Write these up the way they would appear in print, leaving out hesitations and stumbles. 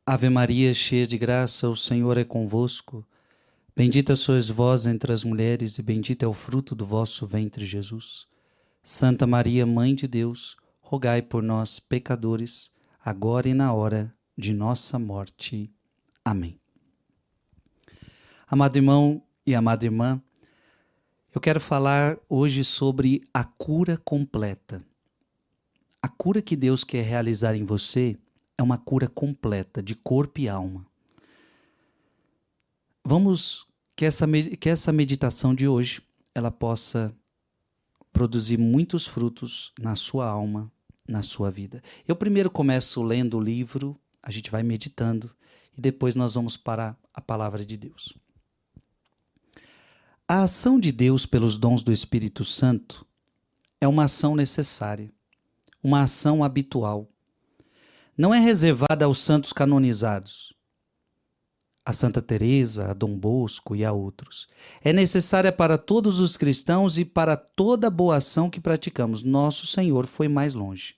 Ave Maria, cheia de graça, o Senhor é convosco. Bendita sois vós entre as mulheres, e bendito é o fruto do vosso ventre, Jesus. Santa Maria, Mãe de Deus, rogai por nós, pecadores, agora e na hora de nossa morte. Amém. Amado irmão e amada irmã, eu quero falar hoje sobre a cura completa. A cura que Deus quer realizar em você é uma cura completa de corpo e alma. Vamos que essa meditação de hoje ela possa produzir muitos frutos na sua alma, na sua vida. Eu primeiro começo lendo o livro, a gente vai meditando e depois nós vamos para a palavra de Deus. A ação de Deus pelos dons do Espírito Santo é uma ação necessária, uma ação habitual. Não é reservada aos santos canonizados, a Santa Teresa, a Dom Bosco e a outros. É necessária para todos os cristãos e para toda boa ação que praticamos. Nosso Senhor foi mais longe.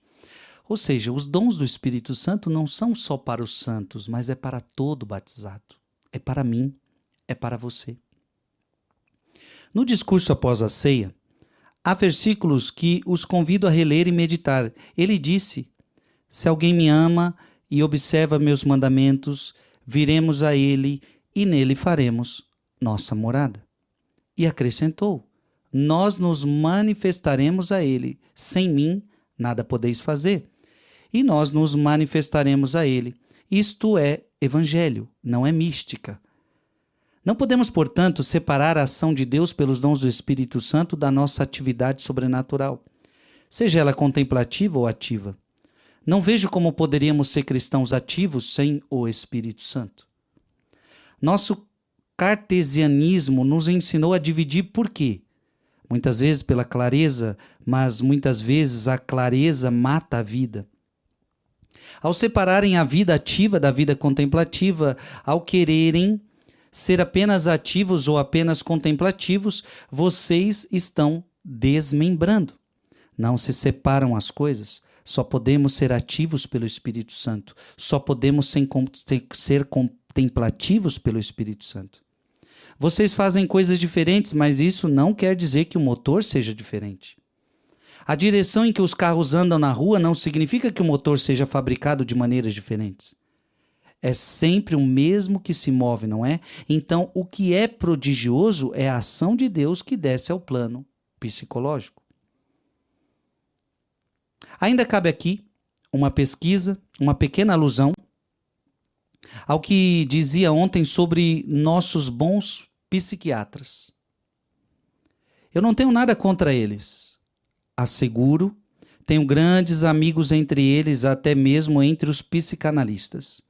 Ou seja, os dons do Espírito Santo não são só para os santos, mas é para todo batizado. É para mim, é para você. No discurso após a ceia, há versículos que os convido a reler e meditar. Ele disse: se alguém me ama e observa meus mandamentos, viremos a ele e nele faremos nossa morada. E acrescentou: nós nos manifestaremos a ele. Sem mim, nada podeis fazer. E nós nos manifestaremos a ele. Isto é evangelho, não é mística. Não podemos, portanto, separar a ação de Deus pelos dons do Espírito Santo da nossa atividade sobrenatural, seja ela contemplativa ou ativa. Não vejo como poderíamos ser cristãos ativos sem o Espírito Santo. Nosso cartesianismo nos ensinou a dividir por quê? Muitas vezes pela clareza, mas muitas vezes a clareza mata a vida. Ao separarem a vida ativa da vida contemplativa, ao quererem ser apenas ativos ou apenas contemplativos, vocês estão desmembrando. Não se separam as coisas. Só podemos ser ativos pelo Espírito Santo. Só podemos ser contemplativos pelo Espírito Santo. Vocês fazem coisas diferentes, mas isso não quer dizer que o motor seja diferente. A direção em que os carros andam na rua não significa que o motor seja fabricado de maneiras diferentes. É sempre o mesmo que se move, não é? Então, o que é prodigioso é a ação de Deus que desce ao plano psicológico. Ainda cabe aqui uma pesquisa, uma pequena alusão ao que dizia ontem sobre nossos bons psiquiatras. Eu não tenho nada contra eles, asseguro, tenho grandes amigos entre eles, até mesmo entre os psicanalistas.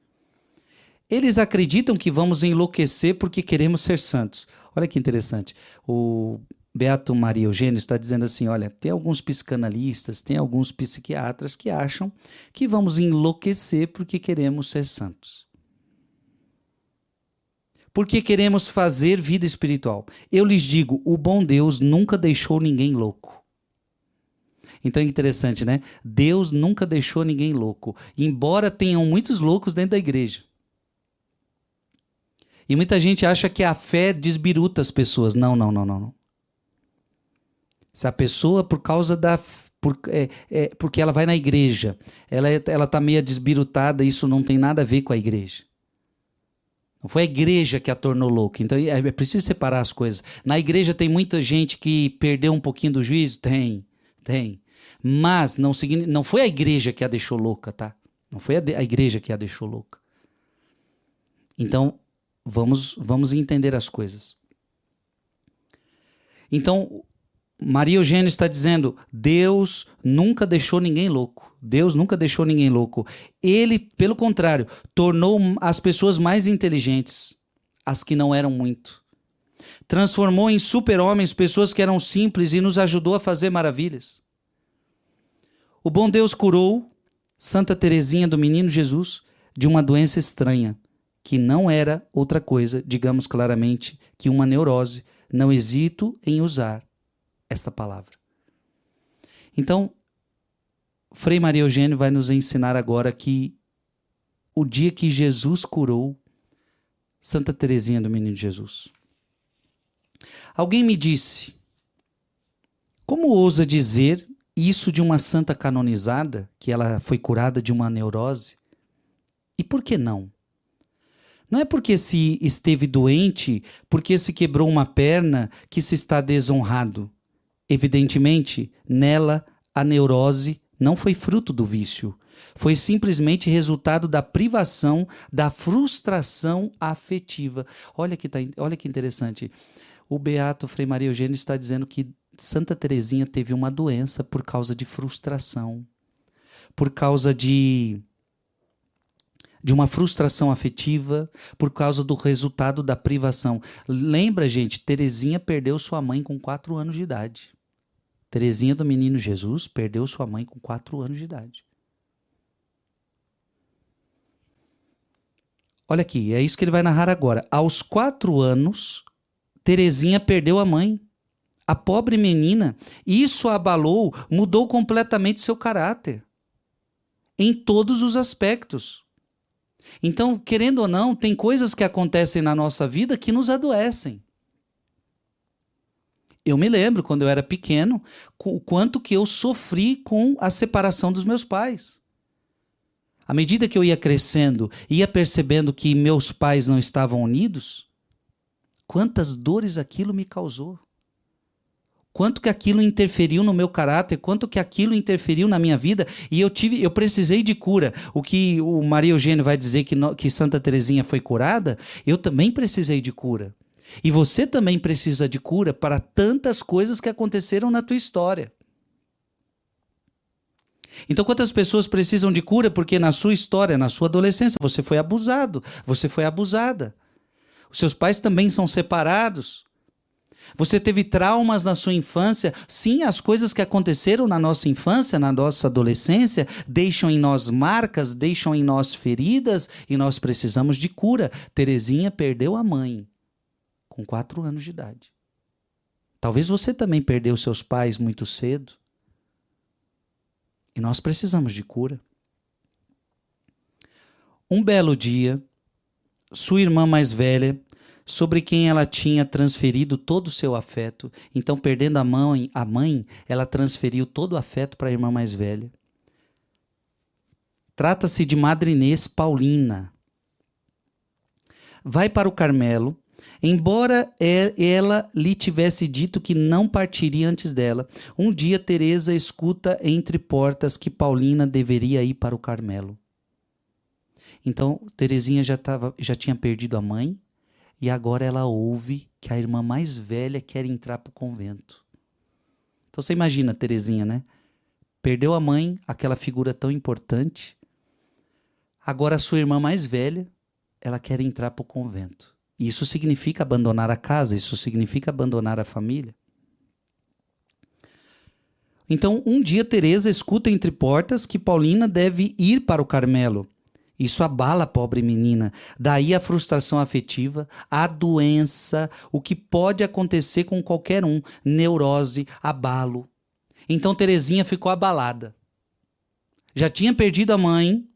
Eles acreditam que vamos enlouquecer porque queremos ser santos. Olha que interessante. O Beato Maria Eugênio está dizendo assim, olha, tem alguns psicanalistas, tem alguns psiquiatras que acham que vamos enlouquecer porque queremos ser santos. Porque queremos fazer vida espiritual. Eu lhes digo, o bom Deus nunca deixou ninguém louco. Então é interessante, né? Deus nunca deixou ninguém louco, embora tenham muitos loucos dentro da igreja. E muita gente acha que a fé desbiruta as pessoas. Não. Se a pessoa, por causa da... porque ela vai na igreja, ela está meio desbirutada, isso não tem nada a ver com a igreja. Não foi a igreja que a tornou louca. Então é preciso separar as coisas. Na igreja tem muita gente que perdeu um pouquinho do juízo? Tem. Mas não foi a igreja que a deixou louca, tá? Não foi a igreja que a deixou louca. Então, vamos entender as coisas. Então, Maria Eugênio está dizendo, Deus nunca deixou ninguém louco. Deus nunca deixou ninguém louco. Ele, pelo contrário, tornou as pessoas mais inteligentes, as que não eram muito. Transformou em super-homens pessoas que eram simples e nos ajudou a fazer maravilhas. O bom Deus curou Santa Teresinha do Menino Jesus de uma doença estranha, que não era outra coisa, digamos claramente, que uma neurose. Não hesito em usar esta palavra. Então, Frei Maria Eugênio vai nos ensinar agora que o dia que Jesus curou Santa Teresinha do Menino Jesus. Alguém me disse, como ousa dizer isso de uma santa canonizada, que ela foi curada de uma neurose? E por que não? Não é porque se esteve doente, porque se quebrou uma perna, que se está desonrado. Evidentemente, nela, a neurose não foi fruto do vício. Foi simplesmente resultado da privação, da frustração afetiva. Olha que interessante. O beato Frei Maria Eugênio está dizendo que Santa Teresinha teve uma doença por causa de frustração, por causa de uma frustração afetiva, por causa do resultado da privação. Lembra, gente, Teresinha perdeu sua mãe com 4 anos de idade. Teresinha do Menino Jesus perdeu sua mãe com 4 anos de idade. Olha aqui, é isso que ele vai narrar agora. Aos 4 anos, Teresinha perdeu a mãe. A pobre menina, isso a abalou, mudou completamente seu caráter. Em todos os aspectos. Então, querendo ou não, tem coisas que acontecem na nossa vida que nos adoecem. Eu me lembro, quando eu era pequeno, o quanto que eu sofri com a separação dos meus pais. À medida que eu ia crescendo, ia percebendo que meus pais não estavam unidos, quantas dores aquilo me causou. Quanto que aquilo interferiu no meu caráter, quanto que aquilo interferiu na minha vida, e eu precisei de cura. O que o Maria Eugênia vai dizer que Santa Teresinha foi curada, eu também precisei de cura. E você também precisa de cura para tantas coisas que aconteceram na tua história. Então, quantas pessoas precisam de cura porque na sua história, na sua adolescência, você foi abusado, você foi abusada. Os seus pais também são separados. Você teve traumas na sua infância. Sim, as coisas que aconteceram na nossa infância, na nossa adolescência, deixam em nós marcas, deixam em nós feridas e nós precisamos de cura. Teresinha perdeu a mãe com 4 anos de idade. Talvez você também perdeu seus pais muito cedo. E nós precisamos de cura. Um belo dia, sua irmã mais velha, sobre quem ela tinha transferido todo o seu afeto, então perdendo a mãe, ela transferiu todo o afeto para a irmã mais velha. Trata-se de Madre Inês Paulina. Vai para o Carmelo, embora ela lhe tivesse dito que não partiria antes dela. Um dia Teresa escuta entre portas que Paulina deveria ir para o Carmelo. Então Teresinha já tinha perdido a mãe, e agora ela ouve que a irmã mais velha quer entrar para o convento. Então você imagina Teresinha, né? Perdeu a mãe, aquela figura tão importante. Agora a sua irmã mais velha, ela quer entrar para o convento. E isso significa abandonar a casa, isso significa abandonar a família. Então, um dia Teresa escuta entre portas que Paulina deve ir para o Carmelo. Isso abala a pobre menina. Daí a frustração afetiva, a doença, o que pode acontecer com qualquer um, neurose, abalo. Então Teresinha ficou abalada. Já tinha perdido a mãe,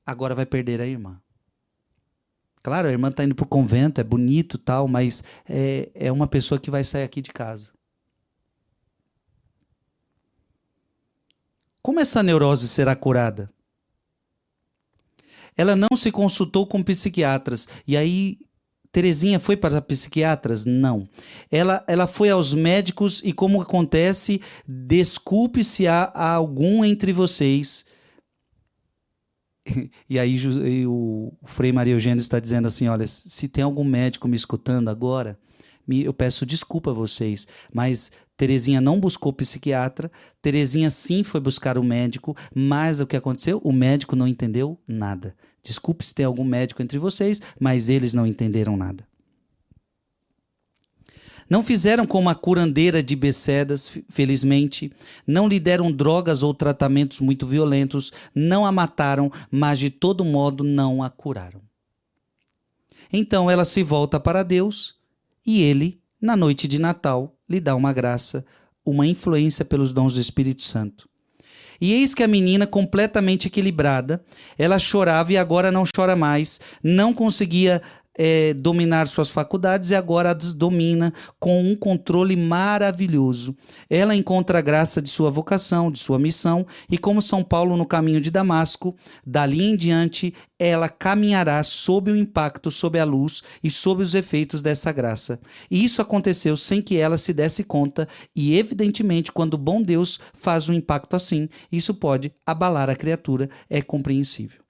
agora vai perder a irmã. Claro, a irmã está indo para o convento, é bonito e tal, mas é uma pessoa que vai sair aqui de casa. Como essa neurose será curada? Ela não se consultou com psiquiatras. E aí, Teresinha foi para psiquiatras? Não. Ela foi aos médicos e, como acontece, desculpe se há algum entre vocês. E aí o Frei Maria Eugênio está dizendo assim, olha, se tem algum médico me escutando agora, eu peço desculpa a vocês, mas Teresinha não buscou psiquiatra, Teresinha sim foi buscar o médico, mas o que aconteceu? O médico não entendeu nada. Desculpe se tem algum médico entre vocês, mas eles não entenderam nada. Não fizeram como a curandeira de Becedas, felizmente, não lhe deram drogas ou tratamentos muito violentos, não a mataram, mas de todo modo não a curaram. Então ela se volta para Deus e ele, na noite de Natal, lhe dá uma graça, uma influência pelos dons do Espírito Santo. E eis que a menina, completamente equilibrada, ela chorava e agora não chora mais, não conseguia dominar suas faculdades e agora as domina com um controle maravilhoso. Ela encontra a graça de sua vocação, de sua missão, e como São Paulo no caminho de Damasco, dali em diante ela caminhará sob o impacto, sob a luz e sob os efeitos dessa graça. E isso aconteceu sem que ela se desse conta, e evidentemente quando o bom Deus faz um impacto assim, isso pode abalar a criatura, é compreensível.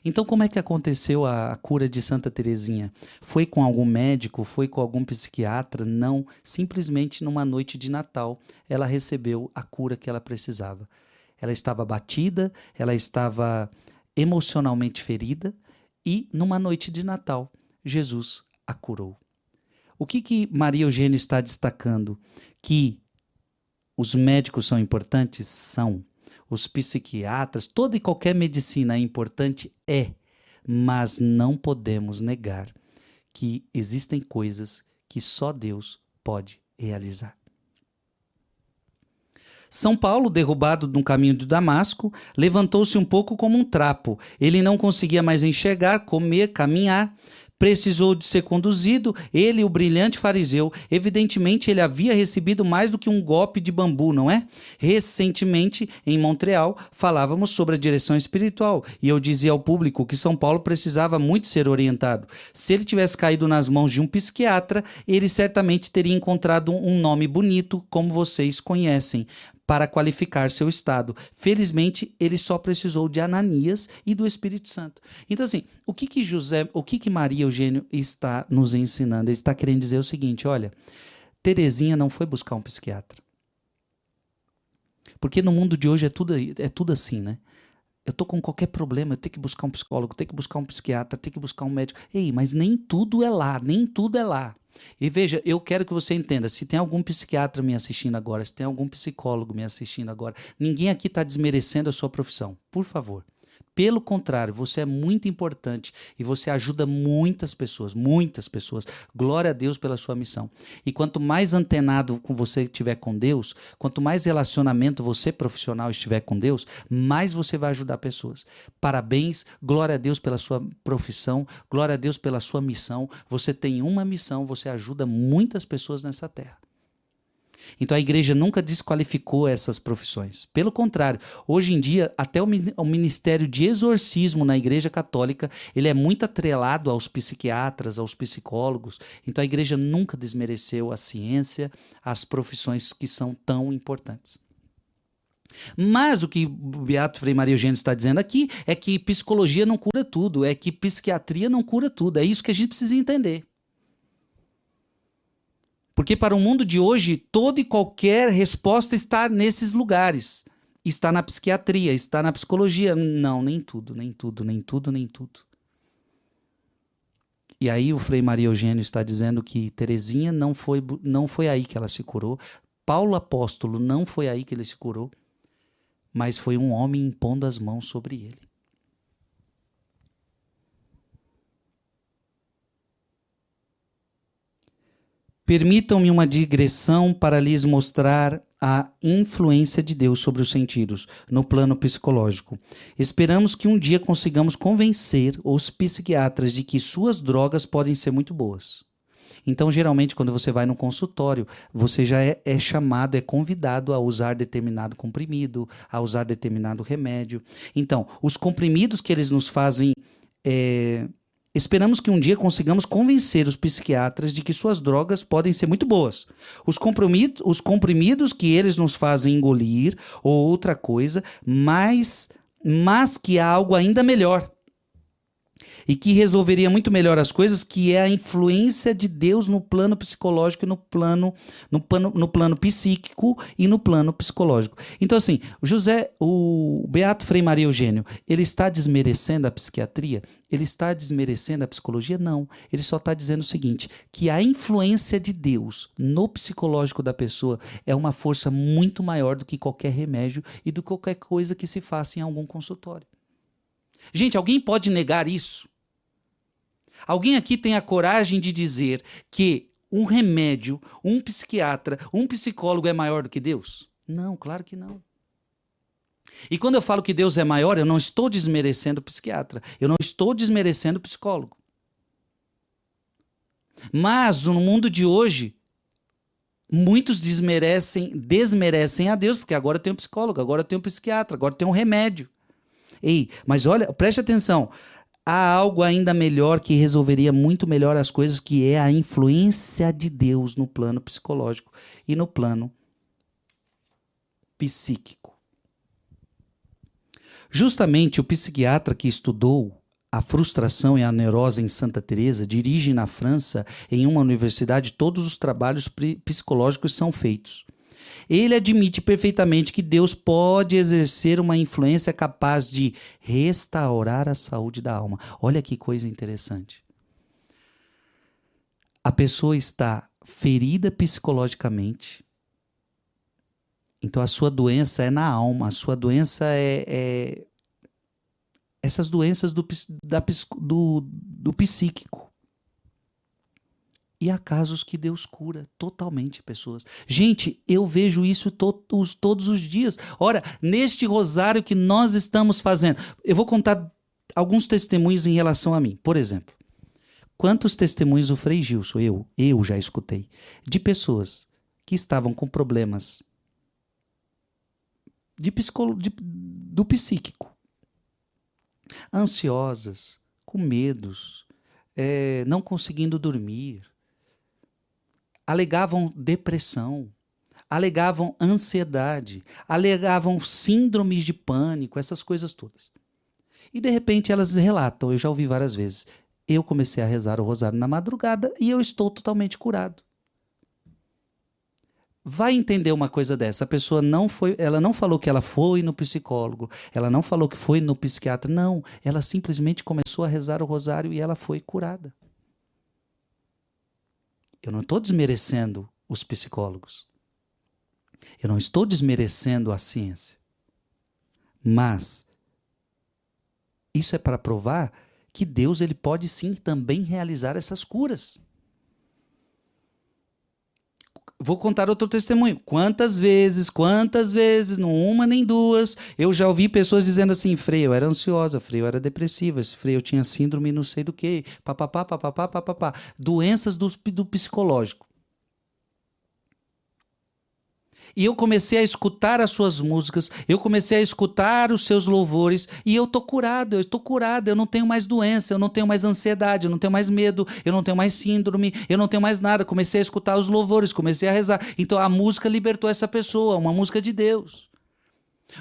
Então, como é que aconteceu a cura de Santa Teresinha? Foi com algum médico? Foi com algum psiquiatra? Não, simplesmente numa noite de Natal, ela recebeu a cura que ela precisava. Ela estava abatida, ela estava emocionalmente ferida e numa noite de Natal, Jesus a curou. O que Maria Eugênia está destacando? Que os médicos são importantes? São. Os psiquiatras, toda e qualquer medicina é importante? É, mas não podemos negar que existem coisas que só Deus pode realizar. São Paulo, derrubado no caminho de Damasco, levantou-se um pouco como um trapo. Ele não conseguia mais enxergar, comer, caminhar. Precisou de ser conduzido, ele, o brilhante fariseu. Evidentemente, ele havia recebido mais do que um golpe de bambu, não é? Recentemente, em Montreal, falávamos sobre a direção espiritual e eu dizia ao público que São Paulo precisava muito ser orientado. Se ele tivesse caído nas mãos de um psiquiatra, ele certamente teria encontrado um nome bonito, como vocês conhecem, para qualificar seu estado. Felizmente, ele só precisou de Ananias e do Espírito Santo. Então, assim, o que Maria Eugênia está nos ensinando? Ele está querendo dizer o seguinte, olha, Teresinha não foi buscar um psiquiatra. Porque no mundo de hoje é tudo assim, né? Eu tô com qualquer problema, eu tenho que buscar um psicólogo, tenho que buscar um psiquiatra, tenho que buscar um médico. Ei, mas nem tudo é lá, nem tudo é lá. E veja, eu quero que você entenda, se tem algum psiquiatra me assistindo agora, se tem algum psicólogo me assistindo agora, ninguém aqui está desmerecendo a sua profissão, por favor. Pelo contrário, você é muito importante e você ajuda muitas pessoas, muitas pessoas. Glória a Deus pela sua missão. E quanto mais antenado você estiver com Deus, quanto mais relacionamento você profissional estiver com Deus, mais você vai ajudar pessoas. Parabéns, glória a Deus pela sua profissão, glória a Deus pela sua missão. Você tem uma missão, você ajuda muitas pessoas nessa terra. Então a igreja nunca desqualificou essas profissões. Pelo contrário, hoje em dia, até o ministério de exorcismo na igreja católica, ele é muito atrelado aos psiquiatras, aos psicólogos. Então a igreja nunca desmereceu a ciência, as profissões que são tão importantes. Mas o que o Beato Frei Maria Eugênia está dizendo aqui é que psicologia não cura tudo, é que psiquiatria não cura tudo. É isso que a gente precisa entender. Porque para o mundo de hoje, toda e qualquer resposta está nesses lugares. Está na psiquiatria, está na psicologia. Não, nem tudo, nem tudo, nem tudo, nem tudo. E aí o Frei Maria Eugênio está dizendo que Teresinha não foi aí que ela se curou. Paulo apóstolo não foi aí que ele se curou. Mas foi um homem impondo as mãos sobre ele. Permitam-me uma digressão para lhes mostrar a influência de Deus sobre os sentidos, no plano psicológico. Esperamos que um dia consigamos convencer os psiquiatras de que suas drogas podem ser muito boas. Então, geralmente, quando você vai no consultório, você já é chamado, é convidado a usar determinado comprimido, a usar determinado remédio. Então, os comprimidos que eles nos fazem... Esperamos que um dia consigamos convencer os psiquiatras de que suas drogas podem ser muito boas. Os comprimidos que eles nos fazem engolir ou outra coisa, mas que há algo ainda melhor. E que resolveria muito melhor as coisas, que é a influência de Deus no plano psicológico, no plano psíquico e no plano psicológico. Então, assim, o Beato Frei Maria Eugênio, ele está desmerecendo a psiquiatria? Ele está desmerecendo a psicologia? Não. Ele só está dizendo o seguinte, que a influência de Deus no psicológico da pessoa é uma força muito maior do que qualquer remédio e do que qualquer coisa que se faça em algum consultório. Gente, alguém pode negar isso? Alguém aqui tem a coragem de dizer que um remédio, um psiquiatra, um psicólogo é maior do que Deus? Não, claro que não. E quando eu falo que Deus é maior, eu não estou desmerecendo o psiquiatra, eu não estou desmerecendo o psicólogo. Mas no mundo de hoje, muitos desmerecem a Deus, porque agora tem um psicólogo, agora tem um psiquiatra, agora tem um remédio. Ei, mas olha, preste atenção. Há algo ainda melhor que resolveria muito melhor as coisas, que é a influência de Deus no plano psicológico e no plano psíquico. Justamente o psiquiatra que estudou a frustração e a neurose em Santa Teresa dirige na França, em uma universidade, todos os trabalhos psicológicos são feitos. Ele admite perfeitamente que Deus pode exercer uma influência capaz de restaurar a saúde da alma. Olha que coisa interessante. A pessoa está ferida psicologicamente, então a sua doença é na alma, a sua doença é essas doenças do psíquico. E há casos que Deus cura totalmente pessoas. Gente, eu vejo isso todos os dias. Ora, neste rosário que nós estamos fazendo, eu vou contar alguns testemunhos em relação a mim. Por exemplo, quantos testemunhos o Frei Gilson, eu já escutei, de pessoas que estavam com problemas do psíquico, ansiosas, com medos, não conseguindo dormir, alegavam depressão, alegavam ansiedade, alegavam síndromes de pânico, essas coisas todas. E de repente elas relatam, eu já ouvi várias vezes, eu comecei a rezar o rosário na madrugada e eu estou totalmente curado. Vai entender uma coisa dessa, a pessoa ela não falou que ela foi no psicólogo, ela não falou que foi no psiquiatra, não, ela simplesmente começou a rezar o rosário e ela foi curada. Eu não estou desmerecendo os psicólogos. Eu não estou desmerecendo a ciência. Mas isso é para provar que Deus ele pode sim também realizar essas curas. Vou contar outro testemunho. Quantas vezes, não uma nem duas, eu já ouvi pessoas dizendo assim, Frei, eu era ansiosa, Frei, eu era depressiva, Frei, eu tinha síndrome não sei do que, papapá, papapá, papapá. Doenças do psicológico. E eu comecei a escutar as suas músicas, eu comecei a escutar os seus louvores, e eu estou curado, eu não tenho mais doença, eu não tenho mais ansiedade, eu não tenho mais medo, eu não tenho mais síndrome, eu não tenho mais nada. Comecei a escutar os louvores, comecei a rezar. Então a música libertou essa pessoa, uma música de Deus.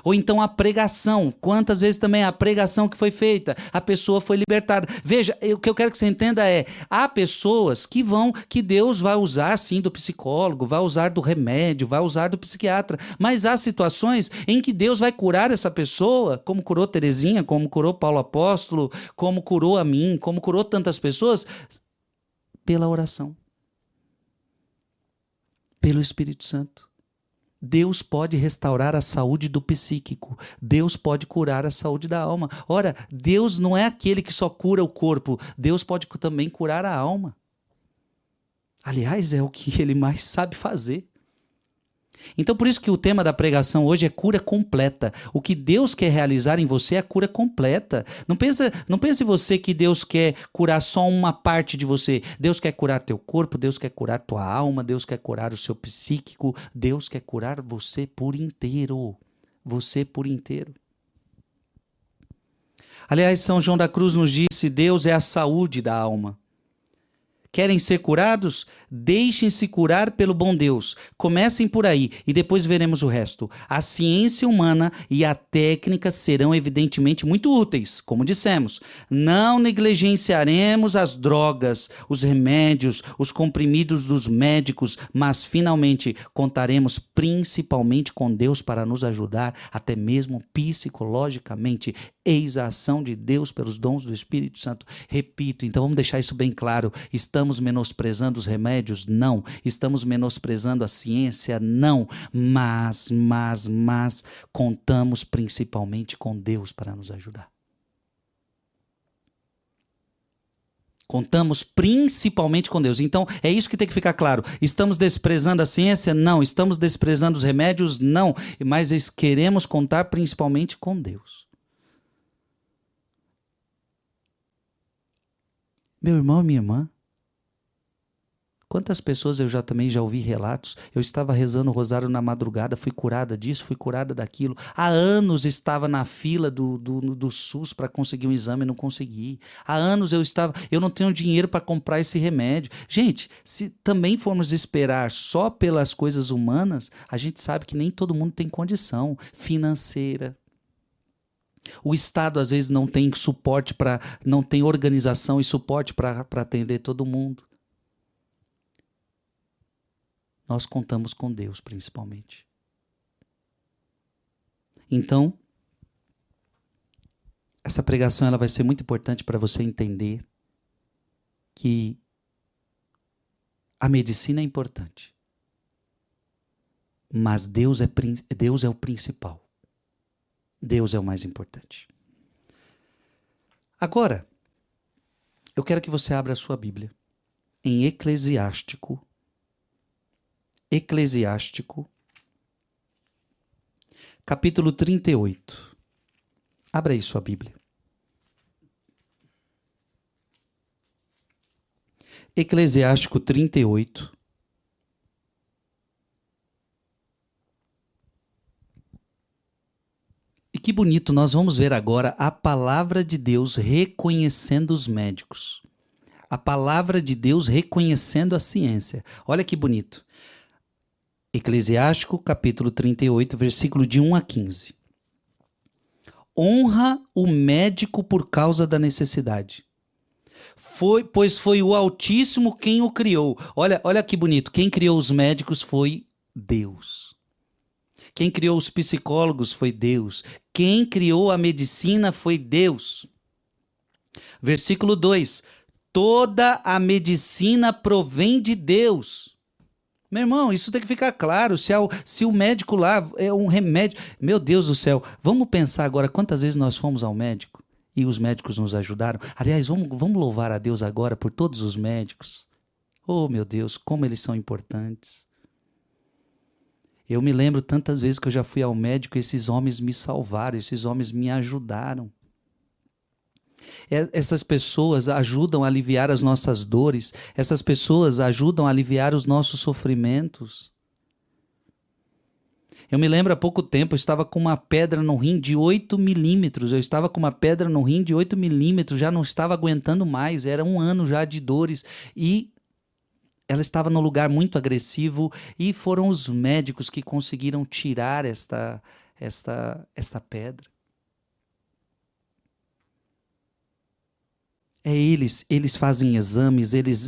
Ou então a pregação, quantas vezes também a pregação que foi feita, a pessoa foi libertada. Veja, o que eu quero que você entenda é, há pessoas que Deus vai usar sim do psicólogo, vai usar do remédio, vai usar do psiquiatra, mas há situações em que Deus vai curar essa pessoa, como curou Teresinha, como curou Paulo Apóstolo, como curou a mim, como curou tantas pessoas, pela oração, pelo Espírito Santo. Deus pode restaurar a saúde do psíquico. Deus pode curar a saúde da alma. Ora, Deus não é aquele que só cura o corpo. Deus pode também curar a alma. Aliás, é o que ele mais sabe fazer. Então, por isso que o tema da pregação hoje é cura completa. O que Deus quer realizar em você é cura completa. Não pense você que Deus quer curar só uma parte de você. Deus quer curar teu corpo, Deus quer curar tua alma, Deus quer curar o seu psíquico, Deus quer curar você por inteiro. Você por inteiro. Aliás, São João da Cruz nos disse: Deus é a saúde da alma. Querem ser curados? Deixem-se curar pelo bom Deus. Comecem por aí e depois veremos o resto. A ciência humana e a técnica serão evidentemente muito úteis, como dissemos. Não negligenciaremos as drogas, os remédios, os comprimidos dos médicos, mas finalmente contaremos principalmente com Deus para nos ajudar, até mesmo psicologicamente. Eis a ação de Deus pelos dons do Espírito Santo. Repito, então vamos deixar isso bem claro. Estamos menosprezando os remédios? Não. Estamos menosprezando a ciência? Não. Mas contamos principalmente com Deus para nos ajudar. Contamos principalmente com Deus. Então, é isso que tem que ficar claro. Estamos desprezando a ciência? Não. Estamos desprezando os remédios? Não. Mas queremos contar principalmente com Deus. Meu irmão e minha irmã, quantas pessoas eu também já ouvi relatos, eu estava rezando o rosário na madrugada, fui curada disso, fui curada daquilo. Há anos estava na fila do SUS para conseguir um exame e não consegui. Há anos eu não tenho dinheiro para comprar esse remédio. Gente, se também formos esperar só pelas coisas humanas, a gente sabe que nem todo mundo tem condição financeira. O Estado às vezes não tem suporte não tem organização e suporte para atender todo mundo. Nós contamos com Deus, principalmente. Então, essa pregação ela vai ser muito importante para você entender que a medicina é importante, mas Deus é o principal. Deus é o mais importante. Agora, eu quero que você abra a sua Bíblia em Eclesiástico, capítulo 38. Abra aí sua Bíblia. Eclesiástico 38. E que bonito, nós vamos ver agora a palavra de Deus reconhecendo os médicos. A palavra de Deus reconhecendo a ciência. Olha que bonito. Eclesiástico, capítulo 38, versículo de 1 a 15. Honra o médico por causa da necessidade. Pois foi o Altíssimo quem o criou. Olha que bonito. Quem criou os médicos foi Deus. Quem criou os psicólogos foi Deus. Quem criou a medicina foi Deus. Versículo 2. Toda a medicina provém de Deus. Meu irmão, isso tem que ficar claro. Se o médico lá é um remédio... Meu Deus do céu, vamos pensar agora quantas vezes nós fomos ao médico e os médicos nos ajudaram. Aliás, vamos louvar a Deus agora por todos os médicos. Oh, meu Deus, como eles são importantes. Eu me lembro tantas vezes que eu já fui ao médico e esses homens me salvaram, esses homens me ajudaram. Essas pessoas ajudam a aliviar as nossas dores, essas pessoas ajudam a aliviar os nossos sofrimentos. Eu me lembro há pouco tempo, eu estava com uma pedra no rim de 8 milímetros, já não estava aguentando mais, era um ano já de dores e ela estava num lugar muito agressivo e foram os médicos que conseguiram tirar esta pedra. Eles fazem exames, eles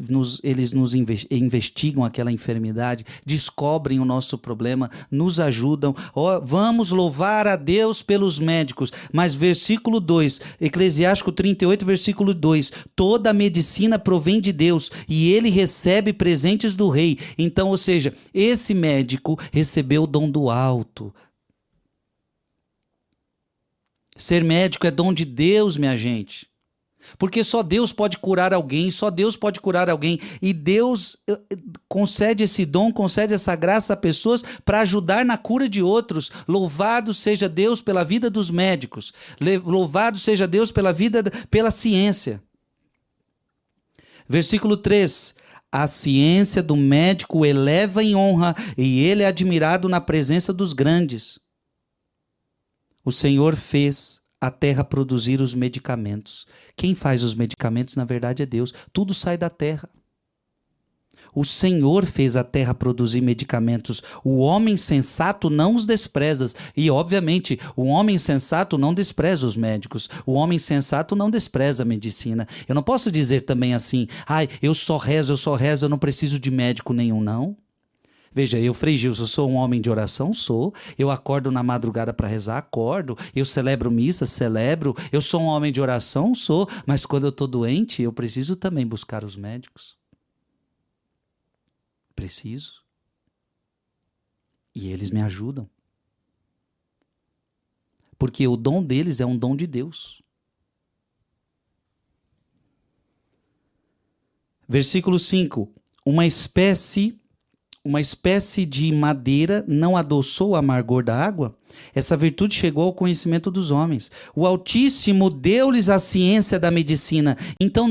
nos investigam aquela enfermidade, descobrem o nosso problema, nos ajudam. Vamos louvar a Deus pelos médicos. Mas versículo 2, Eclesiástico 38, versículo 2, toda a medicina provém de Deus e ele recebe presentes do rei. Então, ou seja, esse médico recebeu o dom do alto. Ser médico é dom de Deus, minha gente. Porque só Deus pode curar alguém, e Deus concede esse dom, concede essa graça a pessoas para ajudar na cura de outros. Louvado seja Deus pela vida dos médicos, louvado seja Deus pela ciência. Versículo 3, a ciência do médico o eleva em honra e ele é admirado na presença dos grandes. O Senhor fez a terra produzir os medicamentos. Quem faz os medicamentos, na verdade, é Deus. Tudo sai da terra. O Senhor fez a terra produzir medicamentos. O homem sensato não os despreza. E, obviamente, o homem sensato não despreza os médicos. O homem sensato não despreza a medicina. Eu não posso dizer também assim, eu só rezo, eu não preciso de médico nenhum, não. Veja, eu, Frei Gilson, sou um homem de oração? Sou. Eu acordo na madrugada para rezar? Acordo. Eu celebro missa? Celebro. Eu sou um homem de oração? Sou. Mas quando eu estou doente, eu preciso também buscar os médicos. Preciso. E eles me ajudam. Porque o dom deles é um dom de Deus. Versículo 5. Uma espécie de madeira não adoçou o amargor da água? Essa virtude chegou ao conhecimento dos homens. O Altíssimo deu-lhes a ciência da medicina. Então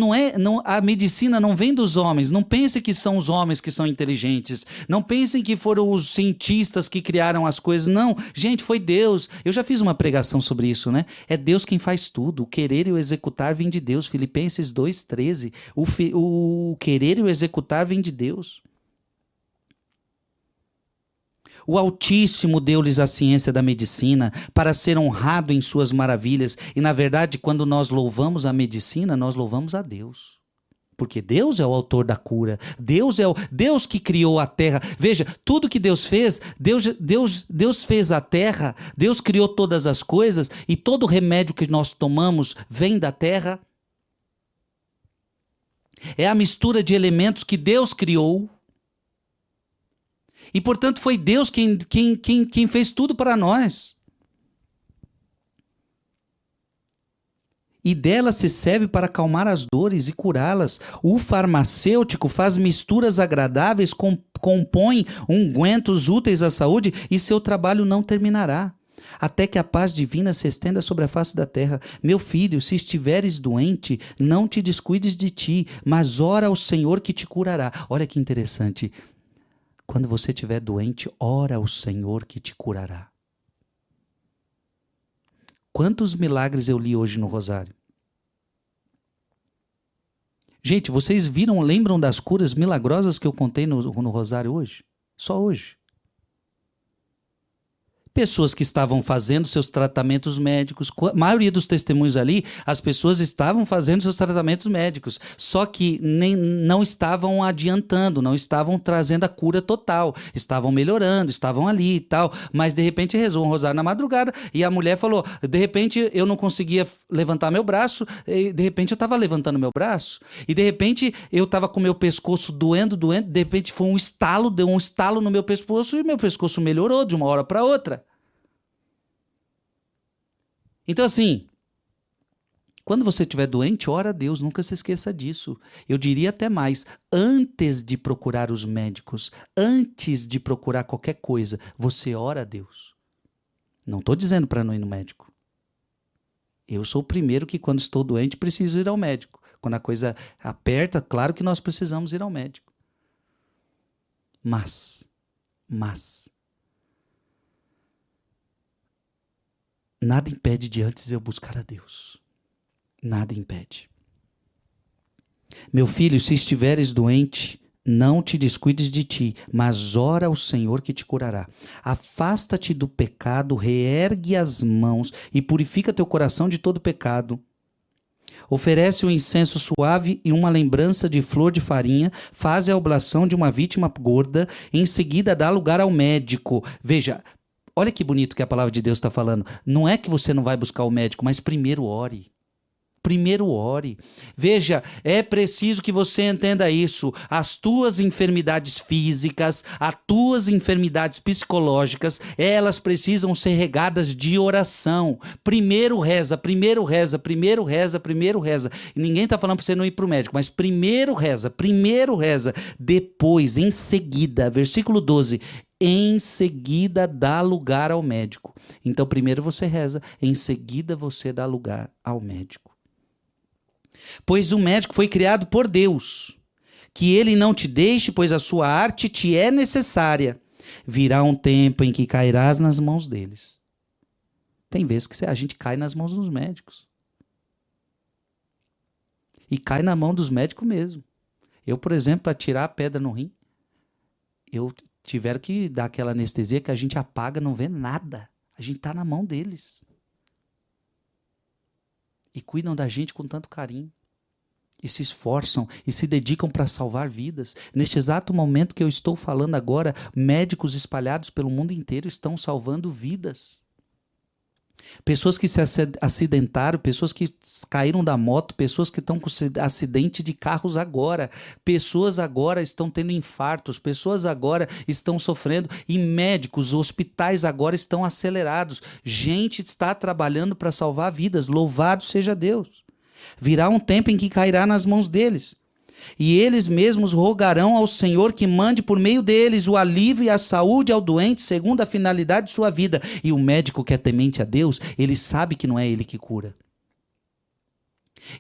a medicina não vem dos homens. Não pense que são os homens que são inteligentes. Não pensem que foram os cientistas que criaram as coisas. Não, gente, foi Deus. Eu já fiz uma pregação sobre isso, né? É Deus quem faz tudo. O querer e o executar vem de Deus. Filipenses 2,13. O querer e o executar vem de Deus. O Altíssimo deu-lhes a ciência da medicina para ser honrado em suas maravilhas. E, na verdade, quando nós louvamos a medicina, nós louvamos a Deus. Porque Deus é o autor da cura. Deus é o Deus que criou a terra. Veja, tudo que Deus fez, Deus fez a terra, Deus criou todas as coisas, e todo remédio que nós tomamos vem da terra. É a mistura de elementos que Deus criou. E, portanto, foi Deus quem fez tudo para nós. E dela se serve para acalmar as dores e curá-las. O farmacêutico faz misturas agradáveis, compõe ungüentos úteis à saúde, e seu trabalho não terminará, até que a paz divina se estenda sobre a face da terra. Meu filho, se estiveres doente, não te descuides de ti, mas ora ao Senhor que te curará. Olha que interessante. Quando você estiver doente, ora ao Senhor que te curará. Quantos milagres eu li hoje no Rosário? Gente, vocês lembram das curas milagrosas que eu contei no Rosário hoje? Só hoje. Pessoas que estavam fazendo seus tratamentos médicos, a maioria dos testemunhos ali, as pessoas estavam fazendo seus tratamentos médicos, só que não estavam adiantando, não estavam trazendo a cura total, estavam melhorando, estavam ali e tal, mas de repente rezou um rosário na madrugada e a mulher falou, de repente eu não conseguia levantar meu braço, e de repente eu estava levantando meu braço, e de repente eu estava com meu pescoço doendo, de repente foi deu um estalo no meu pescoço e meu pescoço melhorou de uma hora para outra. Então, assim, quando você estiver doente, ora a Deus, nunca se esqueça disso. Eu diria até mais, antes de procurar os médicos, antes de procurar qualquer coisa, você ora a Deus. Não estou dizendo para não ir no médico. Eu sou o primeiro que, quando estou doente, preciso ir ao médico. Quando a coisa aperta, claro que nós precisamos ir ao médico. Mas, nada impede de antes eu buscar a Deus. Nada impede. Meu filho, se estiveres doente, não te descuides de ti, mas ora ao Senhor que te curará. Afasta-te do pecado, reergue as mãos e purifica teu coração de todo pecado. Oferece um incenso suave e uma lembrança de flor de farinha, faz a oblação de uma vítima gorda, em seguida dá lugar ao médico. Veja, olha que bonito que a palavra de Deus está falando. Não é que você não vai buscar o médico, mas primeiro ore. Primeiro ore. Veja, é preciso que você entenda isso. As tuas enfermidades físicas, as tuas enfermidades psicológicas, elas precisam ser regadas de oração. Primeiro reza. E ninguém está falando para você não ir para o médico, mas primeiro reza. Depois, em seguida, versículo 12, em seguida dá lugar ao médico. Então, primeiro você reza, em seguida você dá lugar ao médico. Pois o médico foi criado por Deus, que ele não te deixe, pois a sua arte te é necessária. Virá um tempo em que cairás nas mãos deles. Tem vezes que a gente cai nas mãos dos médicos. E cai na mão dos médicos mesmo. Eu, por exemplo, para tirar a pedra no rim, eu tiveram que dar aquela anestesia que a gente apaga, não vê nada. A gente está na mão deles. E cuidam da gente com tanto carinho. E se esforçam e se dedicam para salvar vidas. Neste exato momento que eu estou falando agora, médicos espalhados pelo mundo inteiro estão salvando vidas. Pessoas que se acidentaram, pessoas que caíram da moto, pessoas que estão com acidente de carros agora, pessoas agora estão tendo infartos, pessoas agora estão sofrendo, e médicos, hospitais agora estão acelerados. Gente está trabalhando para salvar vidas, louvado seja Deus. Virá um tempo em que cairá nas mãos deles. E eles mesmos rogarão ao Senhor que mande por meio deles o alívio e a saúde ao doente, segundo a finalidade de sua vida. E o médico que é temente a Deus, ele sabe que não é ele que cura.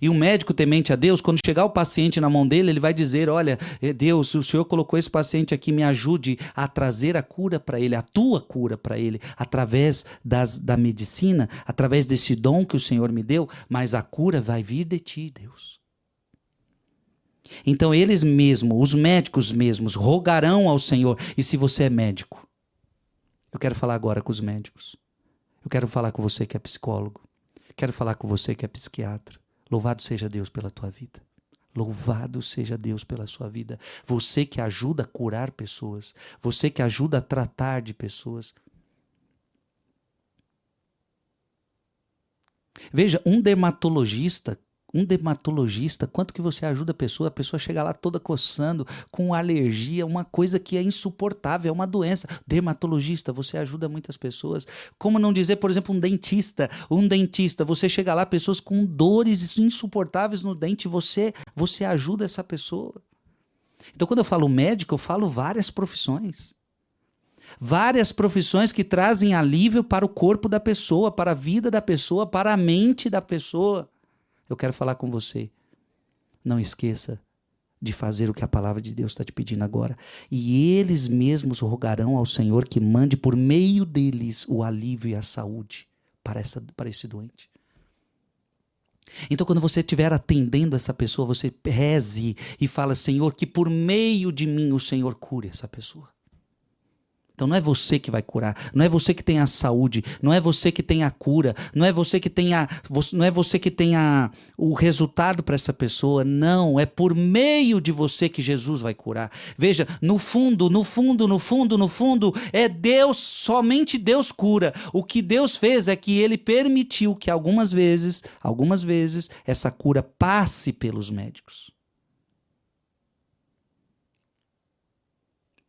E o médico temente a Deus, quando chegar o paciente na mão dele, ele vai dizer: olha, Deus, o Senhor colocou esse paciente aqui, me ajude a trazer a cura para ele, a tua cura para ele, através da medicina, através desse dom que o Senhor me deu, mas a cura vai vir de ti, Deus. Então eles mesmos, os médicos mesmos, rogarão ao Senhor. E se você é médico, eu quero falar agora com os médicos. Eu quero falar com você que é psicólogo. Quero falar com você que é psiquiatra. Louvado seja Deus pela tua vida. Louvado seja Deus pela sua vida. Você que ajuda a curar pessoas. Você que ajuda a tratar de pessoas. Veja, um dermatologista, quanto que você ajuda a pessoa chega lá toda coçando, com alergia, uma coisa que é insuportável, é uma doença. Dermatologista, você ajuda muitas pessoas. Como não dizer, por exemplo, um dentista, você chega lá, pessoas com dores insuportáveis no dente, você ajuda essa pessoa. Então, quando eu falo médico, eu falo várias profissões. Várias profissões que trazem alívio para o corpo da pessoa, para a vida da pessoa, para a mente da pessoa. Eu quero falar com você. Não esqueça de fazer o que a palavra de Deus está te pedindo agora. E eles mesmos rogarão ao Senhor que mande por meio deles o alívio e a saúde para esse doente. Então, quando você estiver atendendo essa pessoa, você reze e fala: Senhor, que por meio de mim o Senhor cure essa pessoa. Então não é você que vai curar, não é você que tem a saúde, não é você que tem a cura, não é você que tem o resultado para essa pessoa, não, é por meio de você que Jesus vai curar. Veja, no fundo, é Deus, somente Deus cura. O que Deus fez é que ele permitiu que algumas vezes, essa cura passe pelos médicos.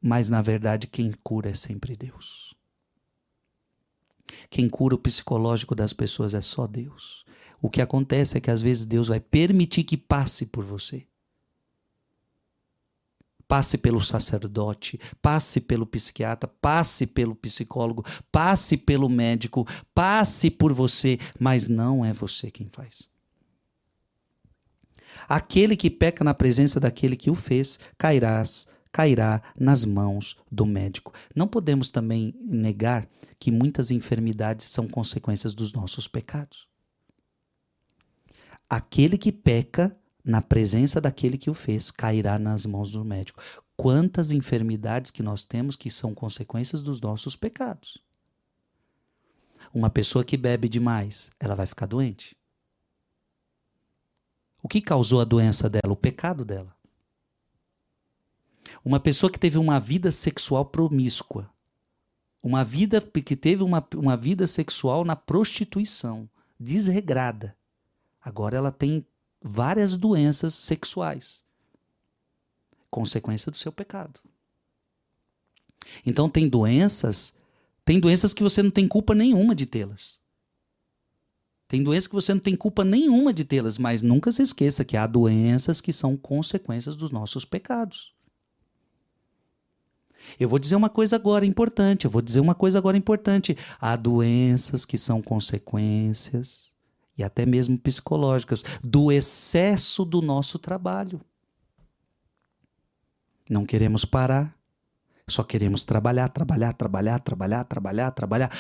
Mas, na verdade, quem cura é sempre Deus. Quem cura o psicológico das pessoas é só Deus. O que acontece é que, às vezes, Deus vai permitir que passe por você. Passe pelo sacerdote, passe pelo psiquiatra, passe pelo psicólogo, passe pelo médico, passe por você, mas não é você quem faz. Aquele que peca na presença daquele que o fez, cairá nas mãos do médico. Não podemos também negar que muitas enfermidades são consequências dos nossos pecados. Aquele que peca na presença daquele que o fez, cairá nas mãos do médico. Quantas enfermidades que nós temos que são consequências dos nossos pecados. Uma pessoa que bebe demais, ela vai ficar doente. O que causou a doença dela? O pecado dela. Uma pessoa que teve uma vida sexual promíscua, que teve uma vida sexual na prostituição, desregrada, agora ela tem várias doenças sexuais, consequência do seu pecado. Então tem doenças que você não tem culpa nenhuma de tê-las. Tem doenças que você não tem culpa nenhuma de tê-las, mas nunca se esqueça que há doenças que são consequências dos nossos pecados. Eu vou dizer uma coisa agora importante. Há doenças que são consequências, e até mesmo psicológicas, do excesso do nosso trabalho. Não queremos parar. Só queremos trabalhar.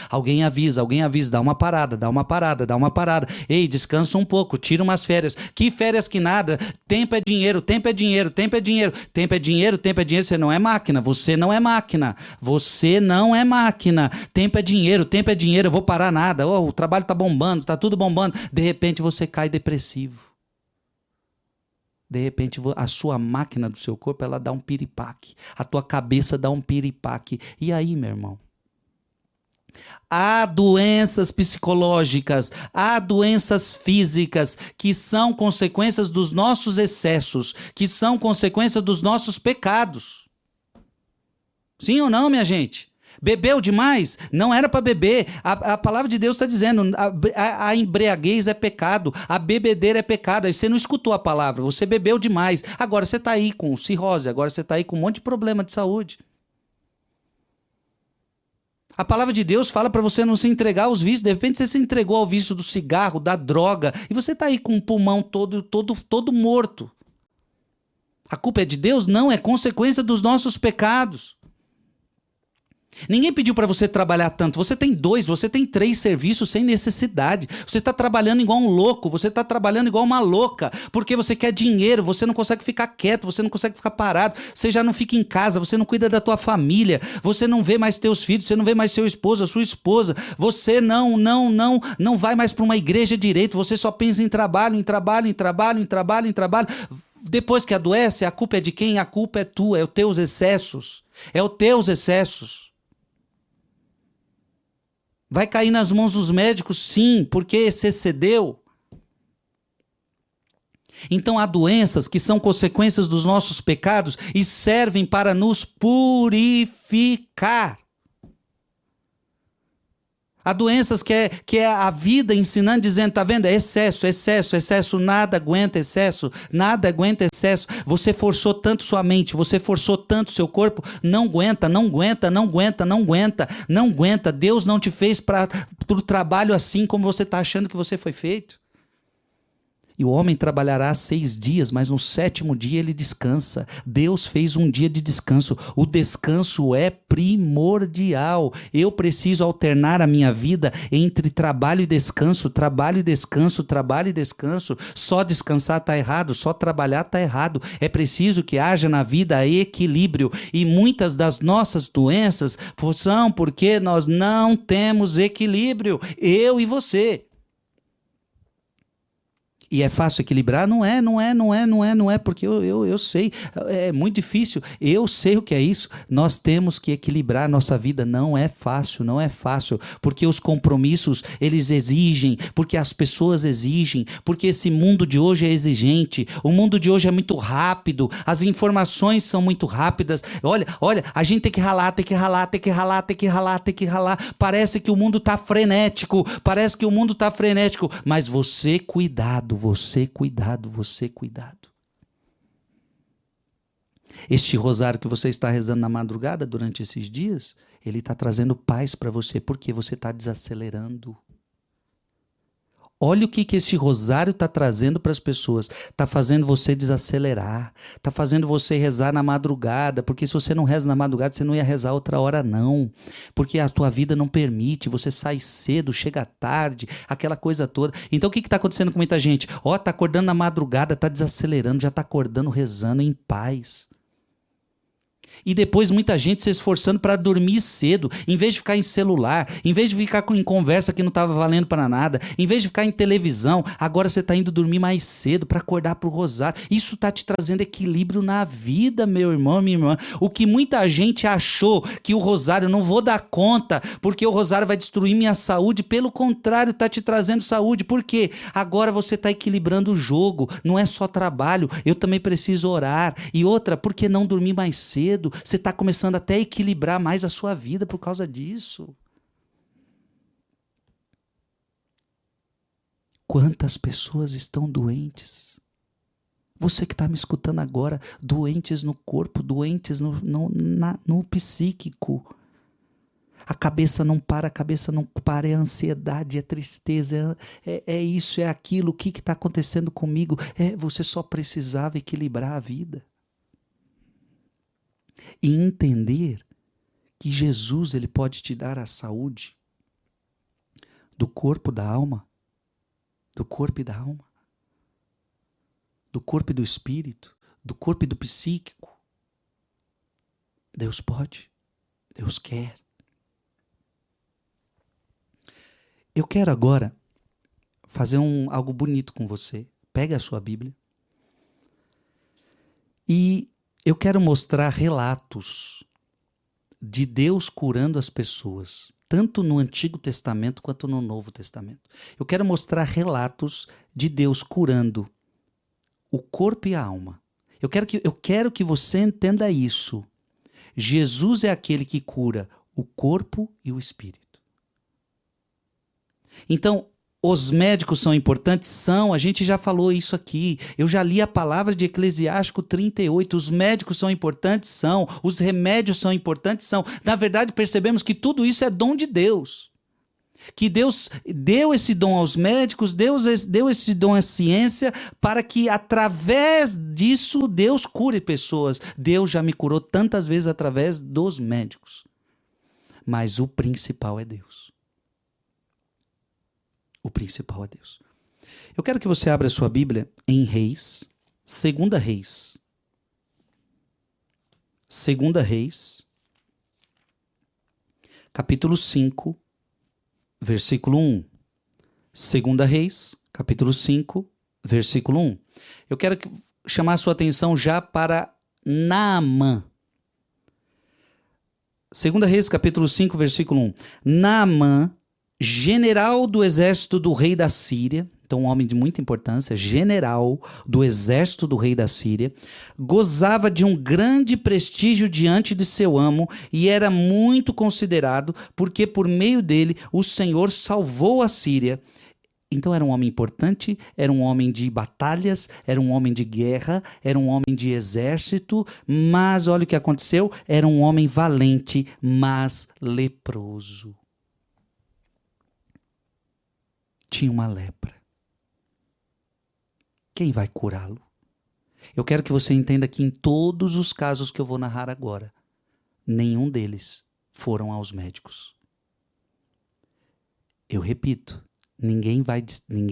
Alguém avisa, dá uma parada. Ei, descansa um pouco, tira umas férias. Que férias que nada? Tempo é dinheiro. Você não é máquina. Tempo é dinheiro, eu vou parar nada. Oh, o trabalho tá bombando, tá tudo bombando. De repente você cai depressivo. De repente, a sua máquina do seu corpo, ela dá um piripaque. A tua cabeça dá um piripaque. E aí, meu irmão? Há doenças psicológicas, há doenças físicas que são consequências dos nossos excessos, que são consequência dos nossos pecados. Sim ou não, minha gente? Bebeu demais? Não era para beber. A palavra de Deus está dizendo, a embriaguez é pecado, a bebedeira é pecado. Aí você não escutou a palavra, você bebeu demais. Agora você está aí com cirrose, agora você está aí com um monte de problema de saúde. A palavra de Deus fala para você não se entregar aos vícios. De repente você se entregou ao vício do cigarro, da droga, e você está aí com o pulmão todo morto. A culpa é de Deus? Não, é consequência dos nossos pecados. Ninguém pediu para você trabalhar tanto. Você tem 2, você tem 3 serviços sem necessidade. Você está trabalhando igual um louco, você está trabalhando igual uma louca, porque você quer dinheiro, você não consegue ficar quieto, você não consegue ficar parado, você já não fica em casa, você não cuida da tua família, você não vê mais teus filhos, você não vê mais seu esposo, a sua esposa, você não vai mais para uma igreja direito, você só pensa em trabalho, em trabalho, em trabalho, em trabalho, em trabalho. Depois que adoece, a culpa é de quem? A culpa é tua, é os teus excessos. É os teus excessos. Vai cair nas mãos dos médicos? Sim, porque você cedeu. Então há doenças que são consequências dos nossos pecados e servem para nos purificar. Há doenças que é a vida ensinando, dizendo, tá vendo? É excesso, excesso, excesso, nada aguenta excesso, nada aguenta excesso. Você forçou tanto sua mente, você forçou tanto seu corpo, não aguenta, não aguenta, não aguenta, não aguenta, não aguenta. Deus não te fez para o trabalho assim como você está achando que você foi feito. E o homem trabalhará 6 dias, mas no 7º dia ele descansa. Deus fez um dia de descanso. O descanso é primordial. Eu preciso alternar a minha vida entre trabalho e descanso, trabalho e descanso, trabalho e descanso. Só descansar está errado, só trabalhar está errado. É preciso que haja na vida equilíbrio. E muitas das nossas doenças são porque nós não temos equilíbrio. Eu e você. E é fácil equilibrar? Não é, porque eu sei, é muito difícil, eu sei o que é isso. Nós temos que equilibrar a nossa vida, não é fácil, porque os compromissos, eles exigem, porque as pessoas exigem, porque esse mundo de hoje é exigente, o mundo de hoje é muito rápido, as informações são muito rápidas. Olha, a gente tem que ralar, parece que o mundo está frenético, mas você cuidado. Este rosário que você está rezando na madrugada durante esses dias, ele está trazendo paz para você, porque você está desacelerando. Olha o que este rosário está trazendo para as pessoas. Está fazendo você desacelerar. Está fazendo você rezar na madrugada. Porque se você não reza na madrugada, você não ia rezar outra hora, não. Porque a tua vida não permite. Você sai cedo, chega tarde, aquela coisa toda. Então o que está acontecendo com muita gente? Está acordando na madrugada, está desacelerando, já está acordando, rezando em paz. E depois muita gente se esforçando para dormir cedo, em vez de ficar em celular, em vez de ficar em conversa que não estava valendo para nada, em vez de ficar em televisão, agora você está indo dormir mais cedo para acordar para o rosário. Isso está te trazendo equilíbrio na vida, meu irmão, minha irmã. O que muita gente achou que o rosário, não vou dar conta, porque o rosário vai destruir minha saúde, pelo contrário, está te trazendo saúde. Por quê? Agora você está equilibrando o jogo, não é só trabalho, eu também preciso orar. E outra, por que não dormir mais cedo? Você está começando até a equilibrar mais a sua vida por causa disso. Quantas pessoas estão doentes? Você que está me escutando agora, doentes no corpo, doentes no psíquico. A cabeça não para, é ansiedade, é tristeza, é isso, é aquilo, o que está acontecendo comigo? Você só precisava equilibrar a vida. E entender que Jesus, ele pode te dar a saúde do corpo, da alma, do corpo e da alma, do corpo e do espírito, do corpo e do psíquico. Deus pode, Deus quer. Eu quero agora fazer algo bonito com você. Pega a sua Bíblia e eu quero mostrar relatos de Deus curando as pessoas, tanto no Antigo Testamento quanto no Novo Testamento. Eu quero mostrar relatos de Deus curando o corpo e a alma. Eu quero que você entenda isso. Jesus é aquele que cura o corpo e o espírito. Então, os médicos são importantes? São, a gente já falou isso aqui. Eu já li a palavra de Eclesiástico 38. Os médicos são importantes? São. Os remédios são importantes? São. Na verdade, percebemos que tudo isso é dom de Deus. Que Deus deu esse dom aos médicos, Deus deu esse dom à ciência, para que através disso Deus cure pessoas. Deus já me curou tantas vezes através dos médicos. Mas o principal é Deus. O principal é Deus. Eu quero que você abra a sua Bíblia em Reis, 2 Reis. 2 Reis, capítulo 5, versículo 1. 2 Reis, capítulo 5, versículo 1. Eu quero chamar a sua atenção já para Naamã. 2 Reis, capítulo 5, versículo 1. Naamã, general do exército do rei da Síria, então um homem de muita importância, general do exército do rei da Síria, gozava de um grande prestígio diante de seu amo e era muito considerado, porque por meio dele o Senhor salvou a Síria. Então era um homem importante, era um homem de batalhas, era um homem de guerra, era um homem de exército, mas olha o que aconteceu, era um homem valente, mas leproso. Tinha uma lepra. Quem vai curá-lo? Eu quero que você entenda que em todos os casos que eu vou narrar agora, nenhum deles foram aos médicos. Eu repito, ninguém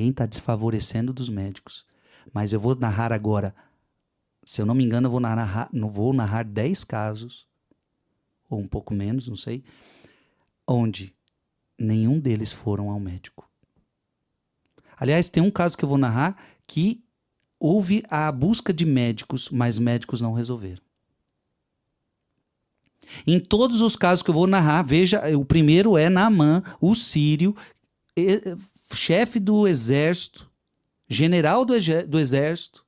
está desfavorecendo dos médicos, mas eu vou narrar agora, se eu não me engano, eu vou narrar 10 casos, ou um pouco menos, não sei, onde nenhum deles foram ao médico. Aliás, tem um caso que eu vou narrar que houve a busca de médicos, mas médicos não resolveram. Em todos os casos que eu vou narrar, veja, o primeiro é Naamã, o sírio, chefe do exército, general do exército,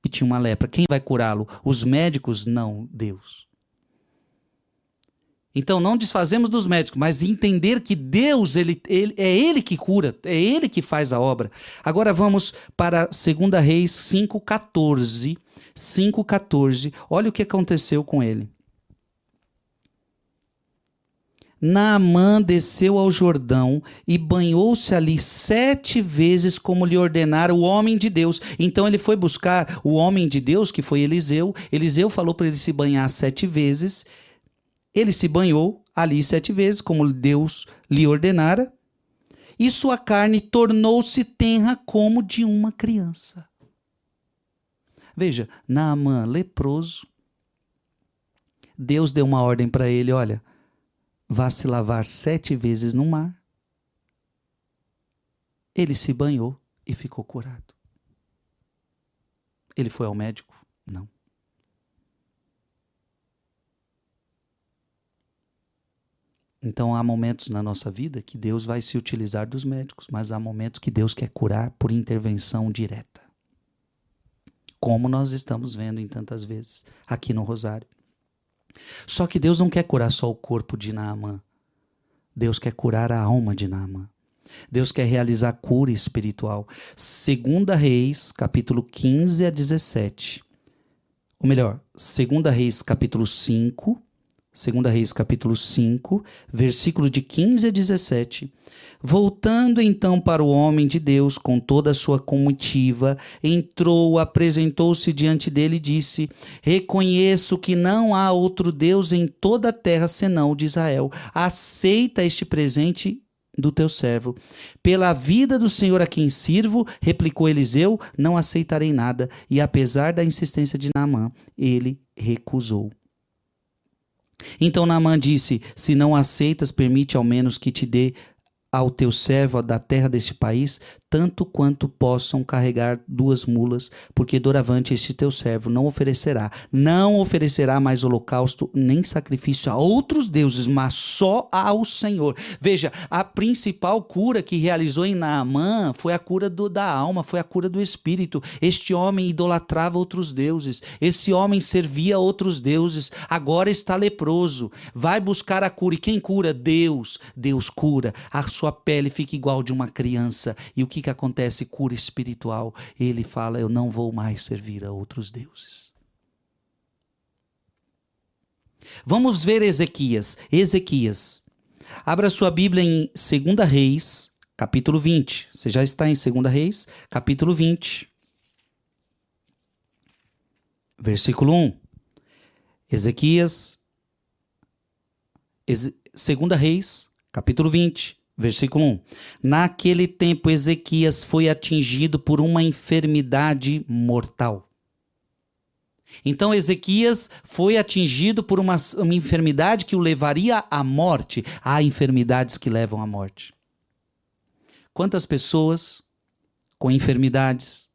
e tinha uma lepra. Quem vai curá-lo? Os médicos? Não, Deus. Então não desfazemos dos médicos, mas entender que Deus, é Ele que cura, é Ele que faz a obra. Agora vamos para 2 Reis 5,14. 5,14. Olha o que aconteceu com ele. Naamã desceu ao Jordão e banhou-se ali 7 vezes, como lhe ordenara o homem de Deus. Então ele foi buscar o homem de Deus, que foi Eliseu. Eliseu falou para ele se banhar 7 vezes. Ele se banhou ali 7 vezes, como Deus lhe ordenara, e sua carne tornou-se tenra como de uma criança. Veja, Naamã, leproso, Deus deu uma ordem para ele, olha, vá se lavar 7 vezes no mar. Ele se banhou e ficou curado. Ele foi ao médico? Não. Então há momentos na nossa vida que Deus vai se utilizar dos médicos, mas há momentos que Deus quer curar por intervenção direta. Como nós estamos vendo em tantas vezes aqui no Rosário. Só que Deus não quer curar só o corpo de Naamã. Deus quer curar a alma de Naamã. Deus quer realizar cura espiritual. 2 Reis, capítulo 15 a 17. Ou melhor, 2 Reis, capítulo 5. 2 Reis, capítulo 5, versículo de 15 a 17. Voltando então para o homem de Deus com toda a sua comitiva, entrou, apresentou-se diante dele e disse: reconheço que não há outro Deus em toda a terra senão o de Israel. Aceita este presente do teu servo. Pela vida do Senhor a quem sirvo, replicou Eliseu, não aceitarei nada. E apesar da insistência de Naamã, ele recusou. Então Naamã disse: se não aceitas, permite ao menos que te dê ao teu servo da terra deste país. tanto quanto possam carregar 2 mulas, porque doravante este teu servo não oferecerá mais holocausto nem sacrifício a outros deuses, mas só ao Senhor. Veja, a principal cura que realizou em Naamã foi a cura da alma, foi a cura do espírito. Este homem idolatrava outros deuses, esse homem servia a outros deuses, agora está leproso, vai buscar a cura. E quem cura? Deus. Deus cura, a sua pele fica igual de uma criança. E o que acontece? Cura espiritual. Ele fala: eu não vou mais servir a outros deuses. Vamos ver Ezequias. Abra sua Bíblia em 2 Reis, capítulo 20. Você já está em 2 Reis, capítulo 20. Versículo 1. Ezequias, 2 Reis, capítulo 20. Versículo 1. Naquele tempo, Ezequias foi atingido por uma enfermidade mortal. Então, Ezequias foi atingido por uma enfermidade que o levaria à morte. Há enfermidades que levam à morte. Quantas pessoas com enfermidades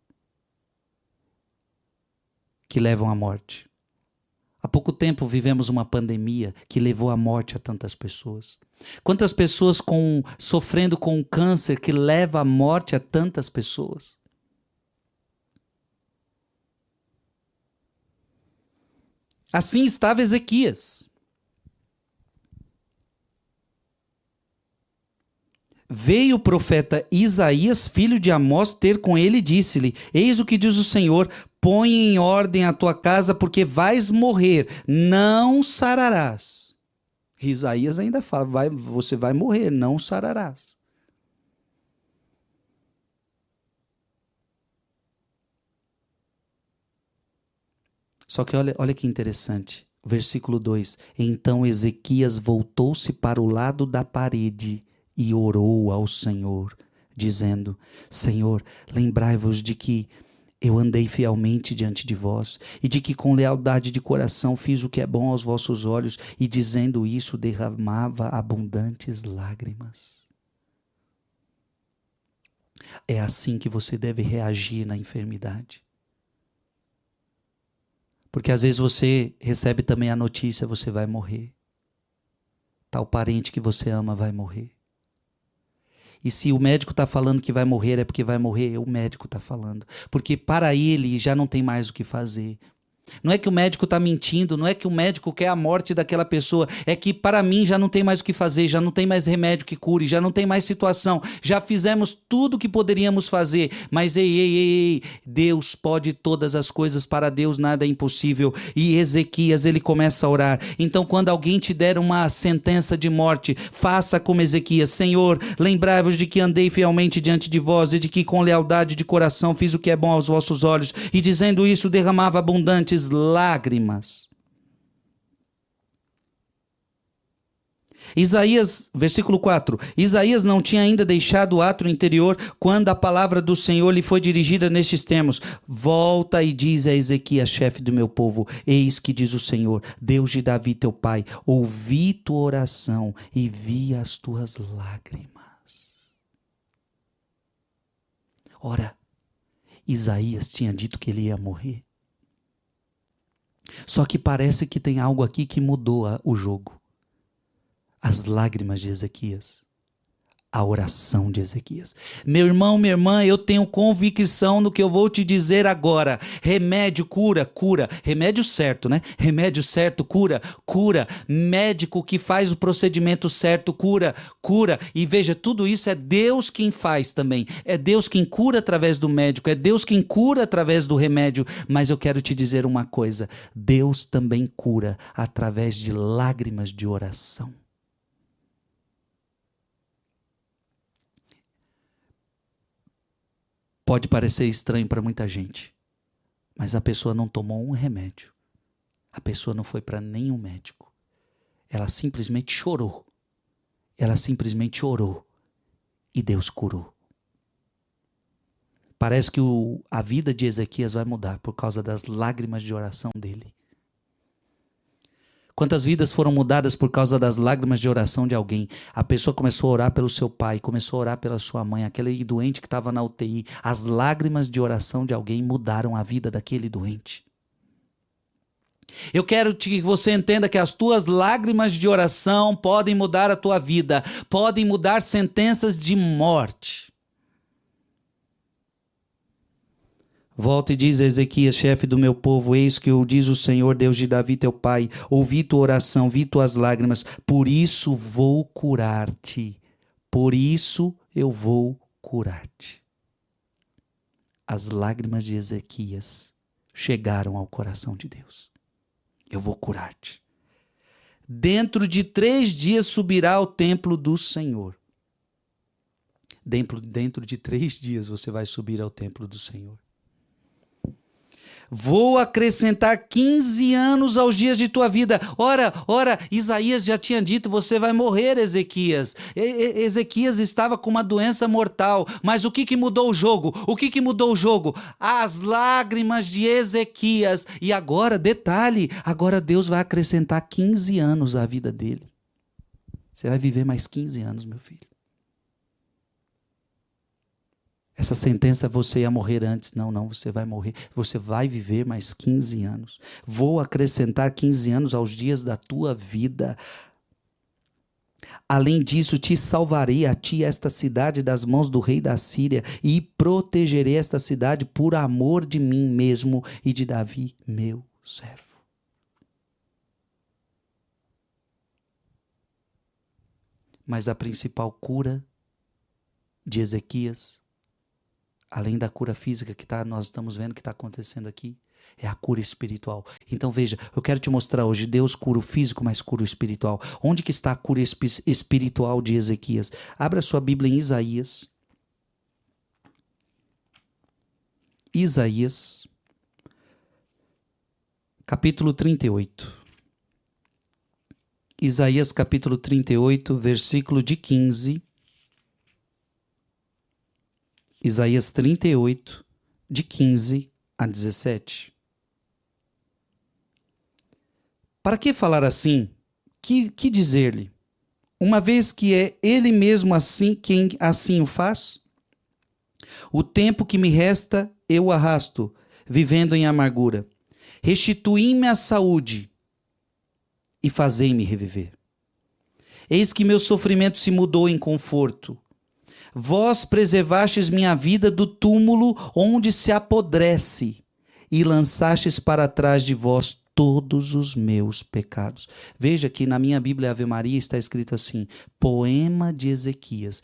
que levam à morte? Há pouco tempo vivemos uma pandemia que levou à morte a tantas pessoas. Quantas pessoas sofrendo com câncer que leva à morte a tantas pessoas? Assim estava Ezequias. Veio o profeta Isaías, filho de Amós, ter com ele e disse-lhe: eis o que diz o Senhor, põe em ordem a tua casa, porque vais morrer, não sararás. Isaías ainda fala: você vai morrer, não sararás. Só que olha que interessante, versículo 2: então Ezequias voltou-se para o lado da parede e orou ao Senhor, dizendo: Senhor, lembrai-vos de que eu andei fielmente diante de vós, e de que com lealdade de coração fiz o que é bom aos vossos olhos, e dizendo isso derramava abundantes lágrimas. É assim que você deve reagir na enfermidade. Porque às vezes você recebe também a notícia: você vai morrer. Tal parente que você ama vai morrer. E se o médico está falando que vai morrer, é porque vai morrer, o médico está falando. Porque para ele já não tem mais o que fazer. Não é que o médico está mentindo, não é que o médico quer a morte daquela pessoa, é que para mim já não tem mais o que fazer, já não tem mais remédio que cure, já não tem mais situação, já fizemos tudo o que poderíamos fazer, mas ei, Deus pode todas as coisas, para Deus nada é impossível. E Ezequias, ele começa a orar. Então quando alguém te der uma sentença de morte, faça como Ezequias: Senhor, lembrai-vos de que andei fielmente diante de vós, e de que com lealdade de coração fiz o que é bom aos vossos olhos, e dizendo isso derramava abundantes lágrimas. Isaías, versículo 4. Isaías não tinha ainda deixado o átrio interior quando a palavra do Senhor lhe foi dirigida nestes termos: volta e diz a Ezequias, chefe do meu povo: eis que diz o Senhor, Deus de Davi teu pai, ouvi tua oração e vi as tuas lágrimas. Ora, Isaías tinha dito que ele ia morrer. Só que parece que tem algo aqui que mudou o jogo. As lágrimas de Ezequias. A oração de Ezequias. Meu irmão, minha irmã, eu tenho convicção no que eu vou te dizer agora. Remédio cura. Remédio certo, né? Remédio certo cura. Médico que faz o procedimento certo cura. E veja, tudo isso é Deus quem faz também. É Deus quem cura através do médico. É Deus quem cura através do remédio. Mas eu quero te dizer uma coisa: Deus também cura através de lágrimas de oração. Pode parecer estranho para muita gente, mas a pessoa não tomou um remédio. A pessoa não foi para nenhum médico. Ela simplesmente chorou. E Deus curou. Parece que a vida de Ezequias vai mudar por causa das lágrimas de oração dele. Quantas vidas foram mudadas por causa das lágrimas de oração de alguém? A pessoa começou a orar pelo seu pai, começou a orar pela sua mãe, aquele doente que estava na UTI. As lágrimas de oração de alguém mudaram a vida daquele doente. Eu quero que você entenda que as tuas lágrimas de oração podem mudar a tua vida, podem mudar sentenças de morte. Volta e diz a Ezequias, chefe do meu povo, eis que diz o Senhor, Deus de Davi, teu pai, ouvi tua oração, vi tuas lágrimas, por isso vou curar-te. Por isso eu vou curar-te. As lágrimas de Ezequias chegaram ao coração de Deus. Eu vou curar-te. Dentro de 3 dias subirá ao templo do Senhor. Dentro de 3 dias você vai subir ao templo do Senhor. Vou acrescentar 15 anos aos dias de tua vida. Ora, Isaías já tinha dito, você vai morrer, Ezequias. Ezequias estava com uma doença mortal. Mas o que mudou o jogo? O que mudou o jogo? As lágrimas de Ezequias. E agora, detalhe, agora Deus vai acrescentar 15 anos à vida dele. Você vai viver mais 15 anos, meu filho. Essa sentença, você ia morrer antes. Não, você vai morrer. Você vai viver mais 15 anos. Vou acrescentar 15 anos aos dias da tua vida. Além disso, te salvarei a ti esta cidade das mãos do rei da Síria e protegerei esta cidade por amor de mim mesmo e de Davi, meu servo. Mas a principal cura de Ezequias, além da cura física que nós estamos vendo que está acontecendo aqui, é a cura espiritual. Então veja, eu quero te mostrar hoje, Deus cura o físico, mas cura o espiritual. Onde que está a cura espiritual de Ezequias? Abra sua Bíblia em Isaías. Isaías, capítulo 38. Isaías, capítulo 38, versículo de 15. Isaías 38, de 15 a 17. Para que falar assim? Que dizer-lhe? Uma vez que é ele mesmo assim quem assim o faz? O tempo que me resta eu arrasto, vivendo em amargura. Restituí-me a saúde e fazei-me reviver. Eis que meu sofrimento se mudou em conforto. Vós preservastes minha vida do túmulo onde se apodrece e lançastes para trás de vós todos os meus pecados. Veja que na minha Bíblia Ave Maria está escrito assim, poema de Ezequias.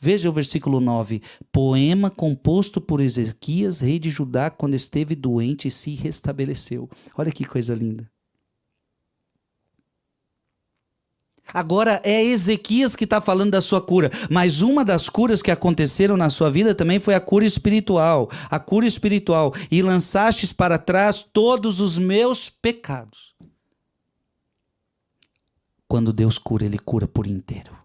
Veja o versículo 9, poema composto por Ezequias, rei de Judá, quando esteve doente e se restabeleceu. Olha que coisa linda. Agora é Ezequias que está falando da sua cura, mas uma das curas que aconteceram na sua vida também foi a cura espiritual. A cura espiritual. E lançastes para trás todos os meus pecados. Quando Deus cura, Ele cura por inteiro.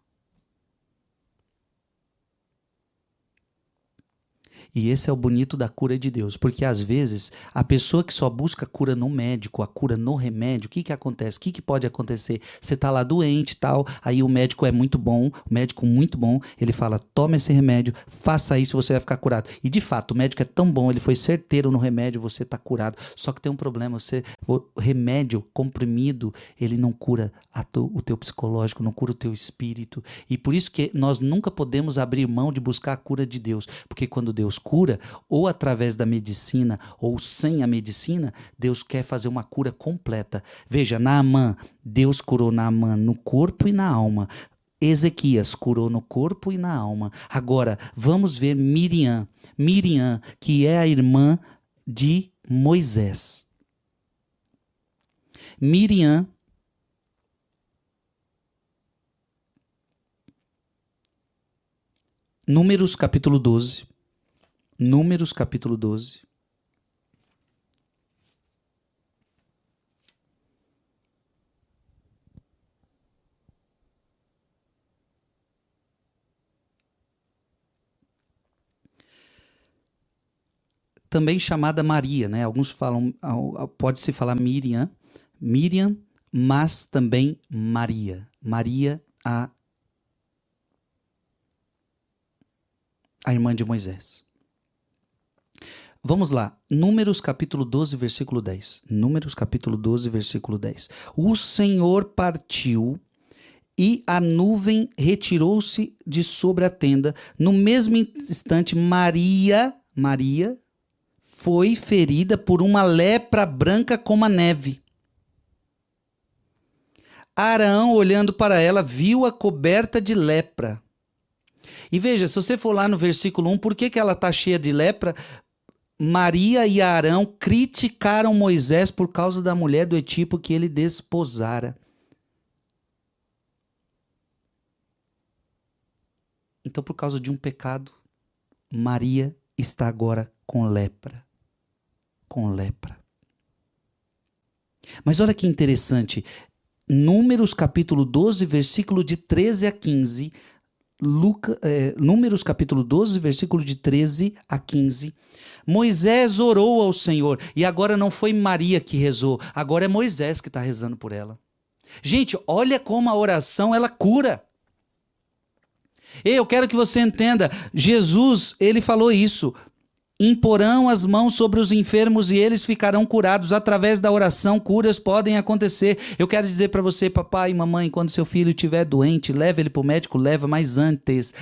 E esse é o bonito da cura de Deus, porque às vezes a pessoa que só busca cura no médico, a cura no remédio, o que acontece? O que pode acontecer? Você está lá doente e tal, aí o médico é muito bom, o médico muito bom, ele fala, toma esse remédio, faça isso, você vai ficar curado. E de fato, o médico é tão bom, ele foi certeiro no remédio, você está curado. Só que tem um problema, o remédio comprimido, ele não cura o teu psicológico, não cura o teu espírito. E por isso que nós nunca podemos abrir mão de buscar a cura de Deus, porque quando Deus cura, ou através da medicina, ou sem a medicina, Deus quer fazer uma cura completa. Veja, Naamã, Deus curou Naamã no corpo e na alma. Ezequias curou no corpo e na alma. Agora, vamos ver Miriam. Miriam, que é a irmã de Moisés. Miriam, Números capítulo 12. Números capítulo 12. Também chamada Maria, né? Alguns falam, pode-se falar Miriam. Miriam, mas também Maria. Maria, a irmã de Moisés. Vamos lá, Números capítulo 12, versículo 10. Números capítulo 12, versículo 10. O Senhor partiu e a nuvem retirou-se de sobre a tenda. No mesmo instante, Maria foi ferida por uma lepra branca como a neve. Arão, olhando para ela, viu-a coberta de lepra. E veja, se você for lá no versículo 1, por que ela está cheia de lepra? Maria e Arão criticaram Moisés por causa da mulher do Etíope que ele desposara. Então, por causa de um pecado, Maria está agora com lepra. Com lepra. Mas olha que interessante. Números capítulo 12, versículo de 13 a 15. Números capítulo 12, versículo de 13 a 15. Moisés orou ao Senhor. E agora não foi Maria que rezou. Agora é Moisés que está rezando por ela. Gente, olha como a oração ela cura. Eu quero que você entenda. Jesus, ele falou isso. Imporão as mãos sobre os enfermos e eles ficarão curados. Através da oração, curas podem acontecer. Eu quero dizer para você, papai e mamãe, quando seu filho estiver doente, leve ele para o médico, leva, mas antes,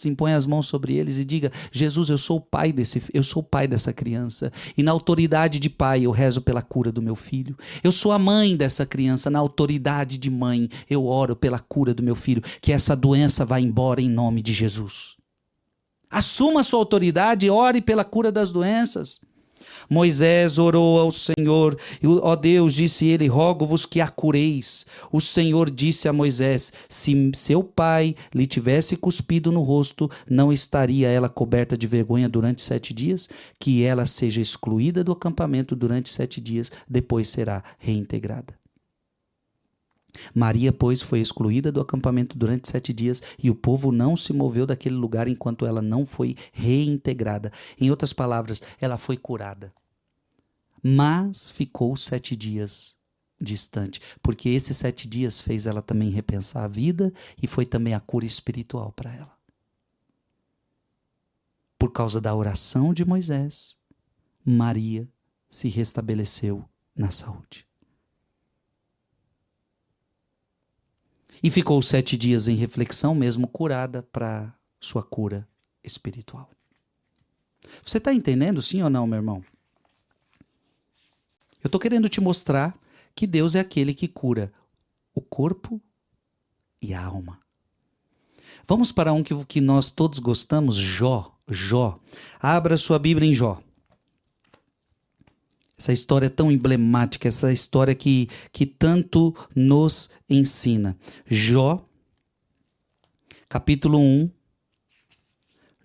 impõe as mãos sobre eles e diga: Jesus, eu sou o pai dessa criança. E na autoridade de pai, eu rezo pela cura do meu filho. Eu sou a mãe dessa criança, na autoridade de mãe, eu oro pela cura do meu filho. Que essa doença vá embora em nome de Jesus. Assuma a sua autoridade e ore pela cura das doenças. Moisés orou ao Senhor, e, ó Deus, disse ele, rogo-vos que a cureis. O Senhor disse a Moisés, se seu pai lhe tivesse cuspido no rosto, não estaria ela coberta de vergonha durante 7 dias? Que ela seja excluída do acampamento durante 7 dias, depois será reintegrada. Maria, pois, foi excluída do acampamento durante 7 dias e o povo não se moveu daquele lugar enquanto ela não foi reintegrada. Em outras palavras, ela foi curada. Mas ficou 7 dias distante, porque esses 7 dias fez ela também repensar a vida e foi também a cura espiritual para ela. Por causa da oração de Moisés, Maria se restabeleceu na saúde. E ficou 7 dias em reflexão, mesmo curada, para sua cura espiritual. Você está entendendo, sim ou não, meu irmão? Eu estou querendo te mostrar que Deus é aquele que cura o corpo e a alma. Vamos para um que nós todos gostamos, Jó. Abra sua Bíblia em Jó. Essa história é tão emblemática, essa história que tanto nos ensina. Jó, capítulo 1.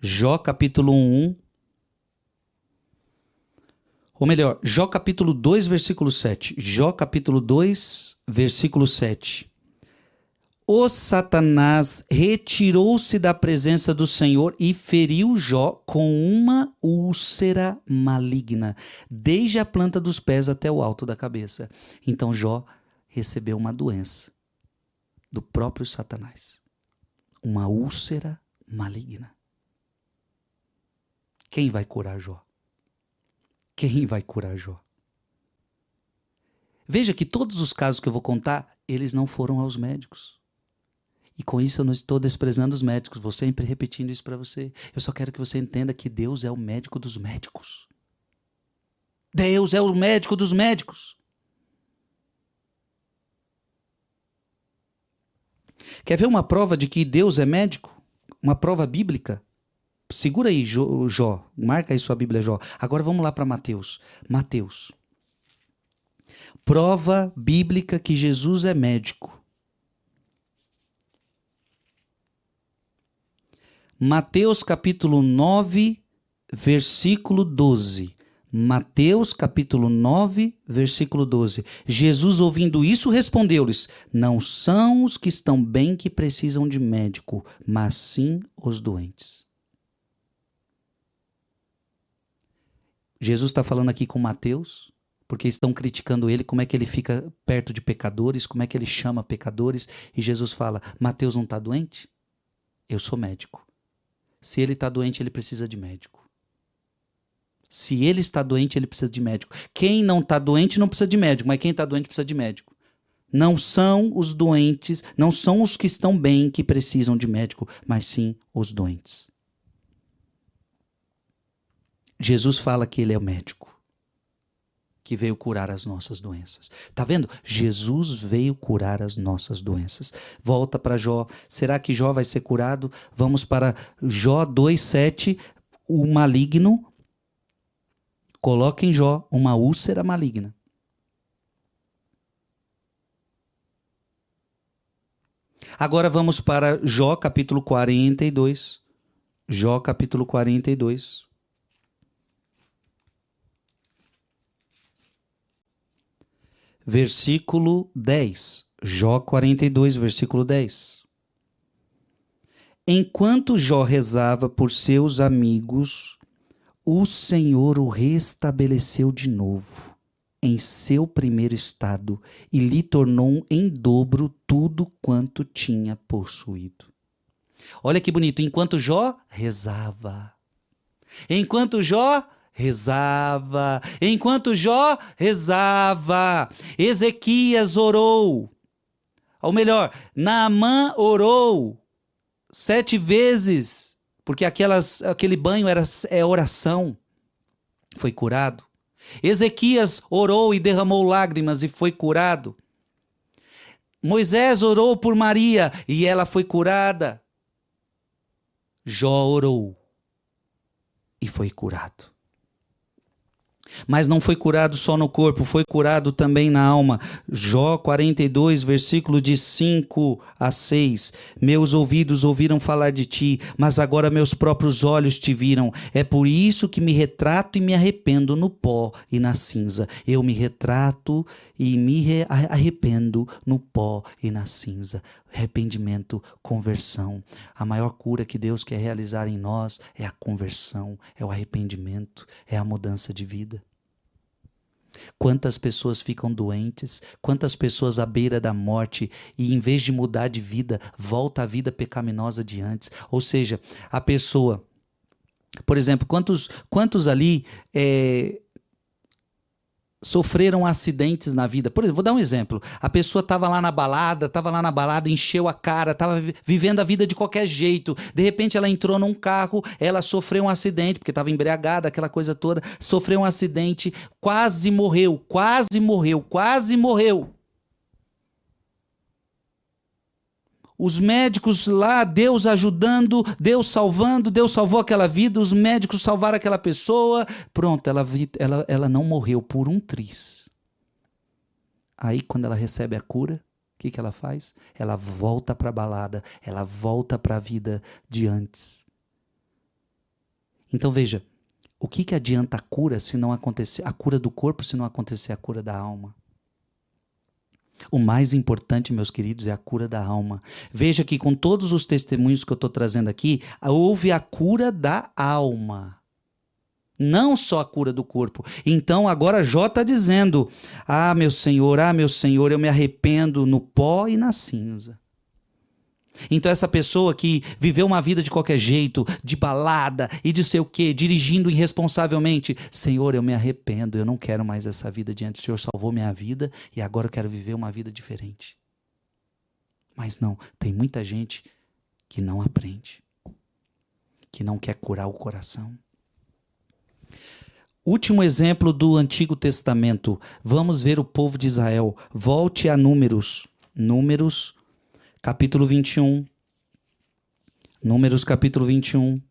Jó, capítulo 1. Ou melhor, Jó, capítulo 2, versículo 7. Jó, capítulo 2, versículo 7. O Satanás retirou-se da presença do Senhor e feriu Jó com uma úlcera maligna, desde a planta dos pés até o alto da cabeça. Então Jó recebeu uma doença do próprio Satanás. Uma úlcera maligna. Quem vai curar Jó? Quem vai curar Jó? Veja que todos os casos que eu vou contar, eles não foram aos médicos. E com isso eu não estou desprezando os médicos, vou sempre repetindo isso para você. Eu só quero que você entenda que Deus é o médico dos médicos. Deus é o médico dos médicos. Quer ver uma prova de que Deus é médico? Uma prova bíblica? Segura aí, Jó. Marca aí sua Bíblia, Jó. Agora vamos lá para Mateus. Mateus. Prova bíblica que Jesus é médico. Mateus capítulo 9, versículo 12. Mateus capítulo 9, versículo 12. Jesus, ouvindo isso, respondeu-lhes: não são os que estão bem que precisam de médico, mas sim os doentes. Jesus está falando aqui com Mateus, porque estão criticando ele, como é que ele fica perto de pecadores, como é que ele chama pecadores. E Jesus fala: Mateus não está doente? Eu sou médico. Se ele está doente, ele precisa de médico. Se ele está doente, ele precisa de médico. Quem não está doente não precisa de médico, mas quem está doente precisa de médico. Não são os doentes, não são os que estão bem que precisam de médico, mas sim os doentes. Jesus fala que ele é o médico, que veio curar as nossas doenças. Tá vendo? Jesus veio curar as nossas doenças. Volta para Jó. Será que Jó vai ser curado? Vamos para Jó 2:7. O maligno coloca em Jó uma úlcera maligna. Agora vamos para Jó capítulo 42. Jó capítulo 42. Versículo 10. Jó 42, versículo 10. Enquanto Jó rezava por seus amigos, o Senhor o restabeleceu de novo em seu primeiro estado e lhe tornou em dobro tudo quanto tinha possuído. Olha que bonito, enquanto Jó rezava. Enquanto Jó rezava. Enquanto Jó rezava. Ezequias orou. Ou melhor, Naamã orou 7 vezes, porque aquele banho é oração. Foi curado. Ezequias orou e derramou lágrimas e foi curado. Moisés orou por Maria e ela foi curada. Jó orou e foi curado. Mas não foi curado só no corpo, foi curado também na alma. Jó 42, versículo de 5 a 6. Meus ouvidos ouviram falar de ti, mas agora meus próprios olhos te viram. É por isso que me retrato e me arrependo no pó e na cinza. Eu me retrato e me arrependo no pó e na cinza. Arrependimento, conversão. A maior cura que Deus quer realizar em nós é a conversão, é o arrependimento, é a mudança de vida. Quantas pessoas ficam doentes, quantas pessoas à beira da morte e em vez de mudar de vida, volta à vida pecaminosa de antes. Ou seja, a pessoa, por exemplo, quantos ali sofreram acidentes na vida. Por exemplo, vou dar um exemplo. A pessoa estava lá na balada, encheu a cara, estava vivendo a vida de qualquer jeito. De repente ela entrou num carro, ela sofreu um acidente, porque estava embriagada, aquela coisa toda. Sofreu um acidente, quase morreu. Os médicos lá, Deus ajudando, Deus salvando, Deus salvou aquela vida, os médicos salvaram aquela pessoa. Pronto, ela não morreu por um triz. Aí, quando ela recebe a cura, o que ela faz? Ela volta para a balada, ela volta para a vida de antes. Então, veja, o que adianta a cura se não acontecer, a cura do corpo se não acontecer a cura da alma? O mais importante, meus queridos, é a cura da alma. Veja que com todos os testemunhos que eu estou trazendo aqui, houve a cura da alma. Não só a cura do corpo. Então agora Jó está dizendo: meu Senhor, eu me arrependo no pó e na cinza. Então essa pessoa que viveu uma vida de qualquer jeito, de balada e de sei o quê, dirigindo irresponsavelmente, Senhor, eu me arrependo, eu não quero mais essa vida diante. O Senhor salvou minha vida e agora eu quero viver uma vida diferente. Mas não, tem muita gente que não aprende, que não quer curar o coração. Último exemplo do Antigo Testamento. Vamos ver o povo de Israel. Volte a Números. Números capítulo 21. Números capítulo 21.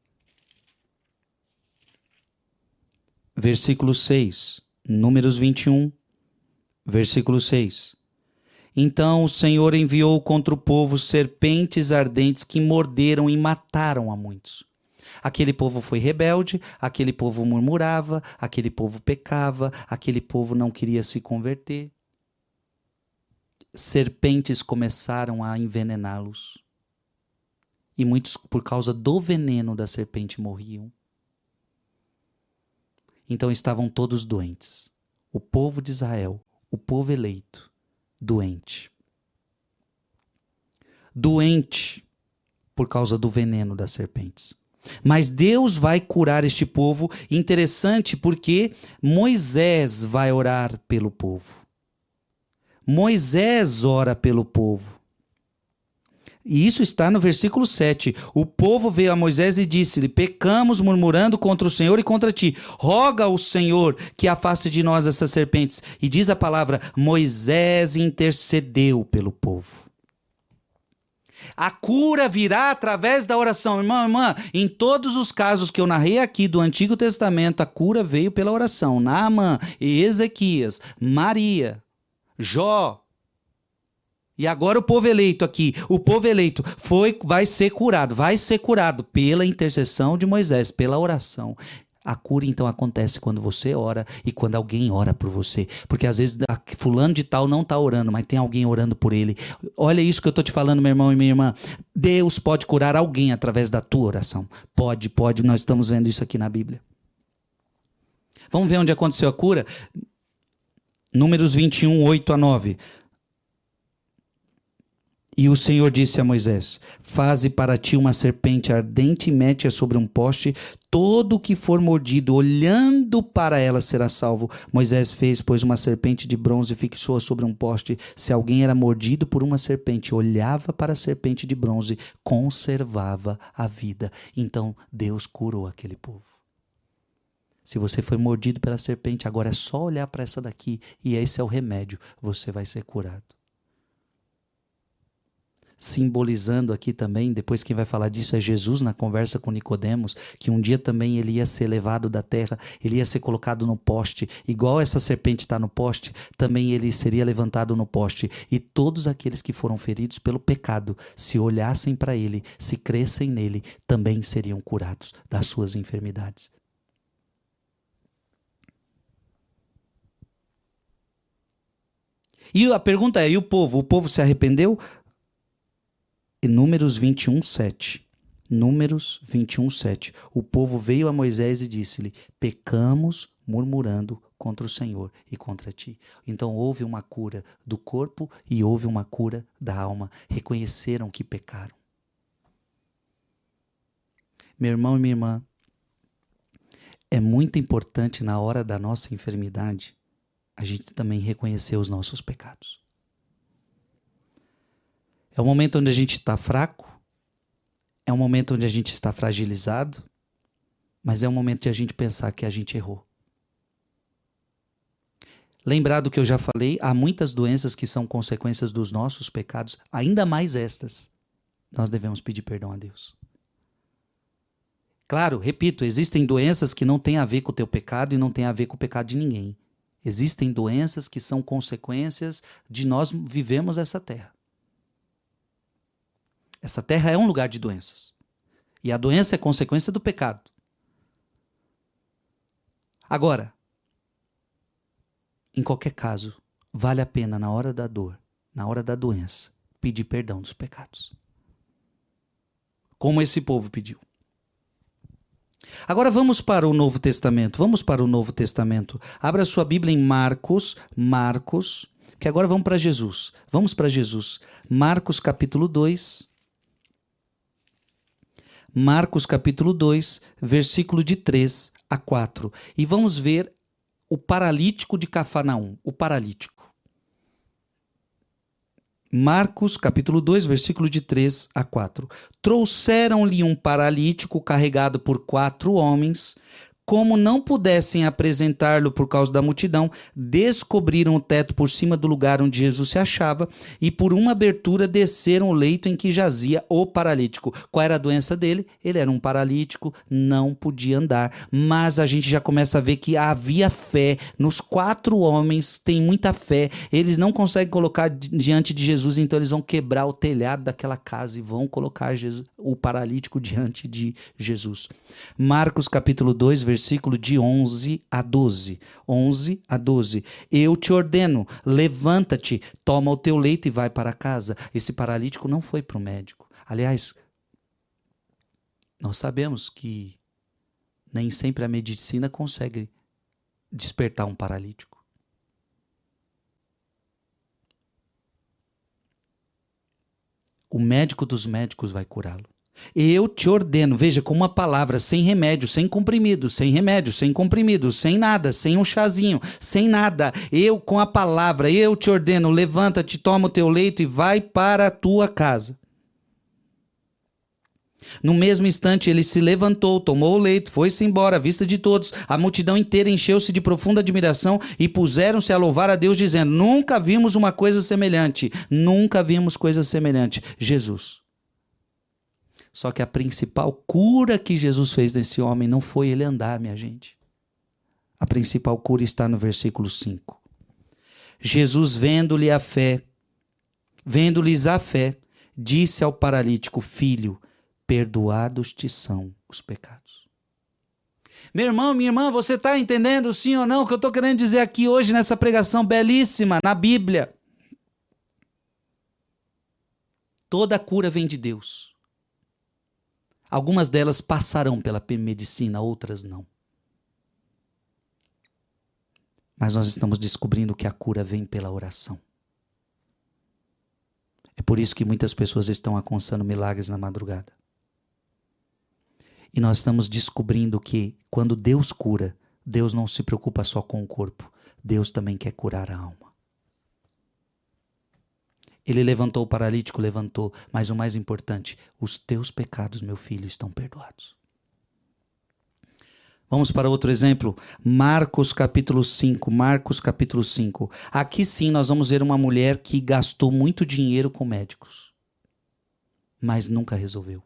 Versículo 6. Números 21. Versículo 6. Então o Senhor enviou contra o povo serpentes ardentes que morderam e mataram a muitos. Aquele povo foi rebelde, aquele povo murmurava, aquele povo pecava, aquele povo não queria se converter. Serpentes começaram a envenená-los. E muitos, por causa do veneno da serpente, morriam. Então estavam todos doentes. o povo de Israel, o povo eleito, doente. Doente por causa do veneno das serpentes. Mas Deus vai curar este povo. Interessante porque Moisés vai orar pelo povo. Moisés ora pelo povo. E isso está no versículo 7. O povo veio a Moisés e disse-lhe: pecamos murmurando contra o Senhor e contra ti. Roga ao Senhor que afaste de nós essas serpentes. E diz a palavra: Moisés intercedeu pelo povo. A cura virá através da oração. Irmão, irmã, em todos os casos que eu narrei aqui do Antigo Testamento, a cura veio pela oração. Naamã, Ezequias, Maria, Jó. E agora o povo eleito aqui, o povo eleito vai ser curado pela intercessão de Moisés, pela oração. A cura então acontece quando você ora e quando alguém ora por você. Porque às vezes fulano de tal não está orando, mas tem alguém orando por ele. Olha isso que eu estou te falando, meu irmão e minha irmã. Deus pode curar alguém através da tua oração. Pode. Nós estamos vendo isso aqui na Bíblia. Vamos ver onde aconteceu a cura? Números 21, 8 a 9. E o Senhor disse a Moisés: faze para ti uma serpente ardente e mete-a sobre um poste. Todo o que for mordido, olhando para ela, será salvo. Moisés fez, pois, uma serpente de bronze e fixou-a sobre um poste. Se alguém era mordido por uma serpente, olhava para a serpente de bronze, conservava a vida. Então Deus curou aquele povo. Se você foi mordido pela serpente, agora é só olhar para essa daqui e esse é o remédio. Você vai ser curado. Simbolizando aqui também, depois quem vai falar disso é Jesus na conversa com Nicodemos, que um dia também ele ia ser levado da terra, ele ia ser colocado no poste, igual essa serpente está no poste, também ele seria levantado no poste, e todos aqueles que foram feridos pelo pecado, se olhassem para ele, se crescem nele, também seriam curados das suas enfermidades. E a pergunta é, e o povo? O povo se arrependeu? Números 21, 7. Números 21, 7. O povo veio a Moisés e disse-lhe: pecamos murmurando contra o Senhor e contra ti. Então houve uma cura do corpo e houve uma cura da alma. Reconheceram que pecaram. Meu irmão e minha irmã, é muito importante na hora da nossa enfermidade a gente também reconhecer os nossos pecados. É um momento onde a gente está fraco, é um momento onde a gente está fragilizado, mas é um momento de a gente pensar que a gente errou. Lembrar do que eu já falei, há muitas doenças que são consequências dos nossos pecados, ainda mais estas. Nós devemos pedir perdão a Deus. Claro, repito, existem doenças que não têm a ver com o teu pecado e não têm a ver com o pecado de ninguém. Existem doenças que são consequências de nós vivermos essa terra. Essa terra é um lugar de doenças. E a doença é consequência do pecado. Agora, em qualquer caso, vale a pena na hora da dor, na hora da doença, pedir perdão dos pecados. Como esse povo pediu. Agora vamos para o Novo Testamento. Abra sua Bíblia em Marcos, que agora vamos para Jesus. Marcos capítulo 2. Marcos capítulo 2, versículo de 3 a 4. E vamos ver o paralítico de Cafarnaum. O paralítico. Marcos capítulo 2, versículo de 3 a 4. Trouxeram-lhe um paralítico carregado por 4 homens. Como não pudessem apresentá-lo por causa da multidão, descobriram o teto por cima do lugar onde Jesus se achava e por uma abertura desceram o leito em que jazia o paralítico. Qual era a doença dele? Ele era um paralítico, não podia andar, mas a gente já começa a ver que havia fé. Nos 4 homens tem muita fé, eles não conseguem colocar diante de Jesus, então eles vão quebrar o telhado daquela casa e vão colocar o paralítico diante de Jesus. Marcos capítulo 2, versículo de 11 a 12. 11 a 12. Eu te ordeno, levanta-te, toma o teu leito e vai para casa. Esse paralítico não foi para o médico. Aliás, nós sabemos que nem sempre a medicina consegue despertar um paralítico. o médico dos médicos vai curá-lo. Eu te ordeno, veja, com uma palavra, sem remédio, sem comprimido, sem remédio, sem comprimido, sem nada, sem um chazinho, sem nada. Eu, com a palavra, eu te ordeno, levanta-te, toma o teu leito e vai para a tua casa. No mesmo instante, ele se levantou, tomou o leito, foi-se embora à vista de todos. A multidão inteira encheu-se de profunda admiração e puseram-se a louvar a Deus, dizendo: nunca vimos uma coisa semelhante, nunca vimos coisa semelhante. Jesus. Só que a principal cura que Jesus fez nesse homem não foi ele andar, minha gente. A principal cura está no versículo 5. Jesus, vendo-lhes a fé, disse ao paralítico: filho, perdoados te são os pecados. Meu irmão, minha irmã, você está entendendo sim ou não o que eu estou querendo dizer aqui hoje nessa pregação belíssima na Bíblia? Toda cura vem de Deus. Algumas delas passarão pela medicina, outras não. Mas nós estamos descobrindo que a cura vem pela oração. É por isso que muitas pessoas estão alcançando milagres na madrugada. E nós estamos descobrindo que quando Deus cura, Deus não se preocupa só com o corpo. Deus também quer curar a alma. Ele levantou o paralítico, levantou. Mas o mais importante, os teus pecados, meu filho, estão perdoados. Vamos para outro exemplo. Marcos capítulo 5. Marcos capítulo 5. Aqui sim nós vamos ver uma mulher que gastou muito dinheiro com médicos. Mas nunca resolveu.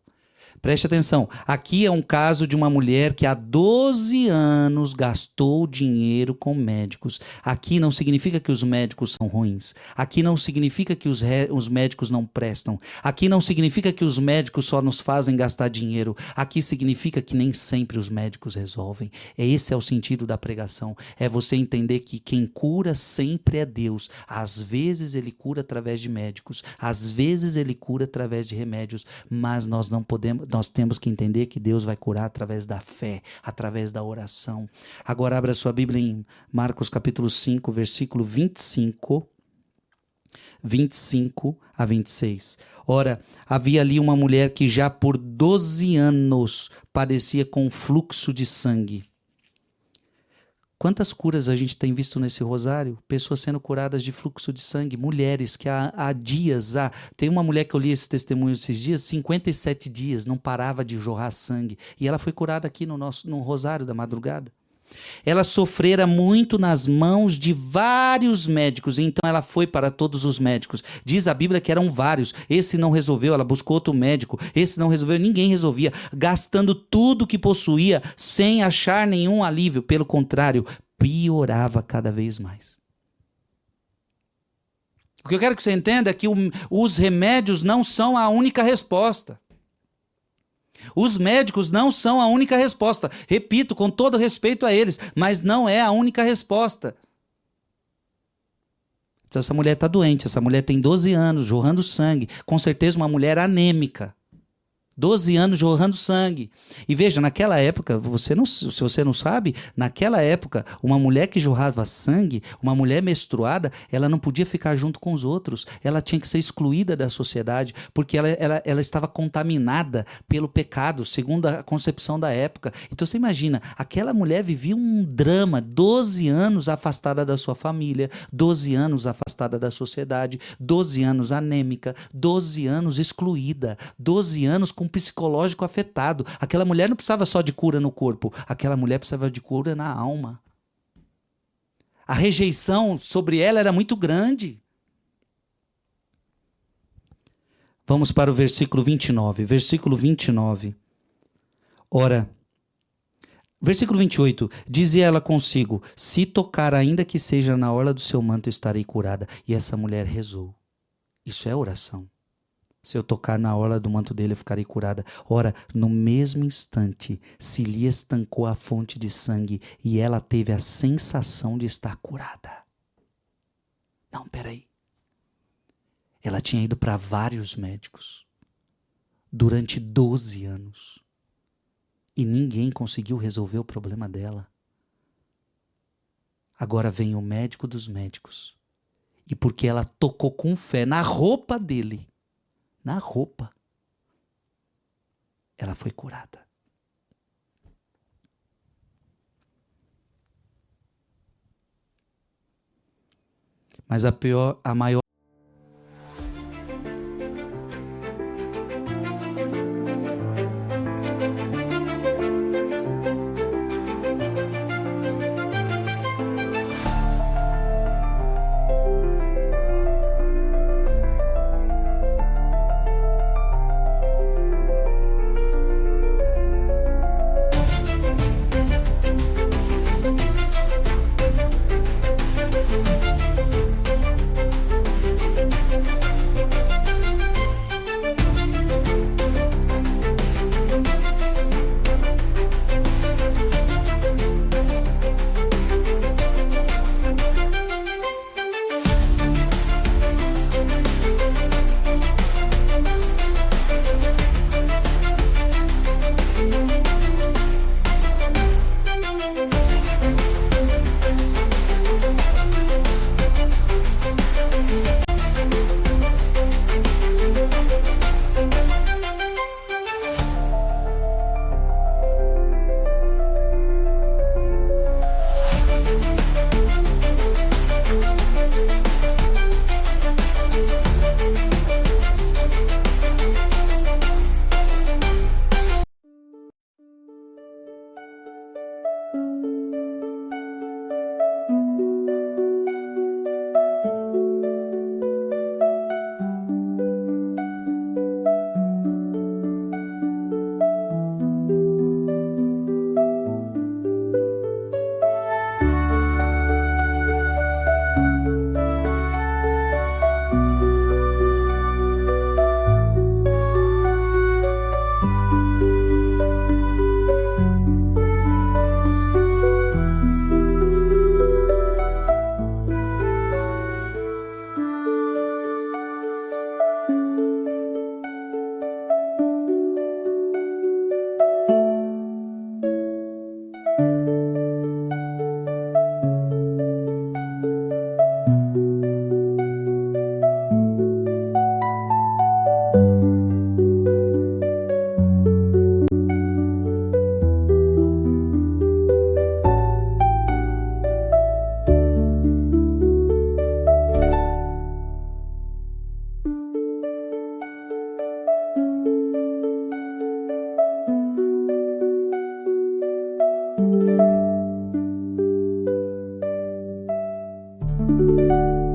Preste atenção, aqui é um caso de uma mulher que há 12 anos gastou dinheiro com médicos. Aqui não significa que os médicos são ruins. Aqui não significa que os médicos não prestam. Aqui não significa que os médicos só nos fazem gastar dinheiro. Aqui significa que nem sempre os médicos resolvem. Esse é o sentido da pregação. É você entender que quem cura sempre é Deus. Às vezes ele cura através de médicos. Às vezes ele cura através de remédios. Mas nós temos que entender que Deus vai curar através da fé, através da oração. Agora abra sua Bíblia em Marcos capítulo 5, versículo 25 a 26. Ora, havia ali uma mulher que já por 12 anos padecia com fluxo de sangue. Quantas curas a gente tem visto nesse rosário? Pessoas sendo curadas de fluxo de sangue, mulheres que há dias, tem uma mulher que eu li esse testemunho esses dias, 57 dias, não parava de jorrar sangue, e ela foi curada aqui no rosário da madrugada. Ela sofrera muito nas mãos de vários médicos, então ela foi para todos os médicos. Diz a Bíblia que eram vários. Esse não resolveu, ela buscou outro médico. Esse não resolveu, ninguém resolvia. Gastando tudo que possuía sem achar nenhum alívio. Pelo contrário, piorava cada vez mais. O que eu quero que você entenda é que os remédios não são a única resposta. Os médicos não são a única resposta. Repito, com todo respeito a eles, mas não é a única resposta. Essa mulher está doente, essa mulher tem 12 anos, jorrando sangue. Com certeza uma mulher anêmica. 12 anos jorrando sangue. E veja, naquela época, se você não sabe, naquela época, uma mulher que jorrava sangue, uma mulher menstruada, ela não podia ficar junto com os outros. Ela tinha que ser excluída da sociedade, porque ela estava contaminada pelo pecado, segundo a concepção da época. Então você imagina, aquela mulher vivia um drama, 12 anos afastada da sua família, 12 anos afastada da sociedade, 12 anos anêmica, 12 anos excluída, 12 anos com psicológico afetado. Aquela mulher não precisava só de cura no corpo, aquela mulher precisava de cura na alma. A rejeição sobre ela era muito grande. Vamos para o versículo 29. Versículo 29. Ora, versículo 28. Dizia ela consigo: se tocar ainda que seja na orla do seu manto, estarei curada. E essa mulher rezou. Isso é oração. Se eu tocar na orla do manto dele, eu ficarei curada. Ora, no mesmo instante, se lhe estancou a fonte de sangue e ela teve a sensação de estar curada. Não, peraí. Ela tinha ido para vários médicos durante 12 anos e ninguém conseguiu resolver o problema dela. Agora vem o médico dos médicos e porque ela tocou com fé na roupa dele, na roupa, ela foi curada. Mas a maior Música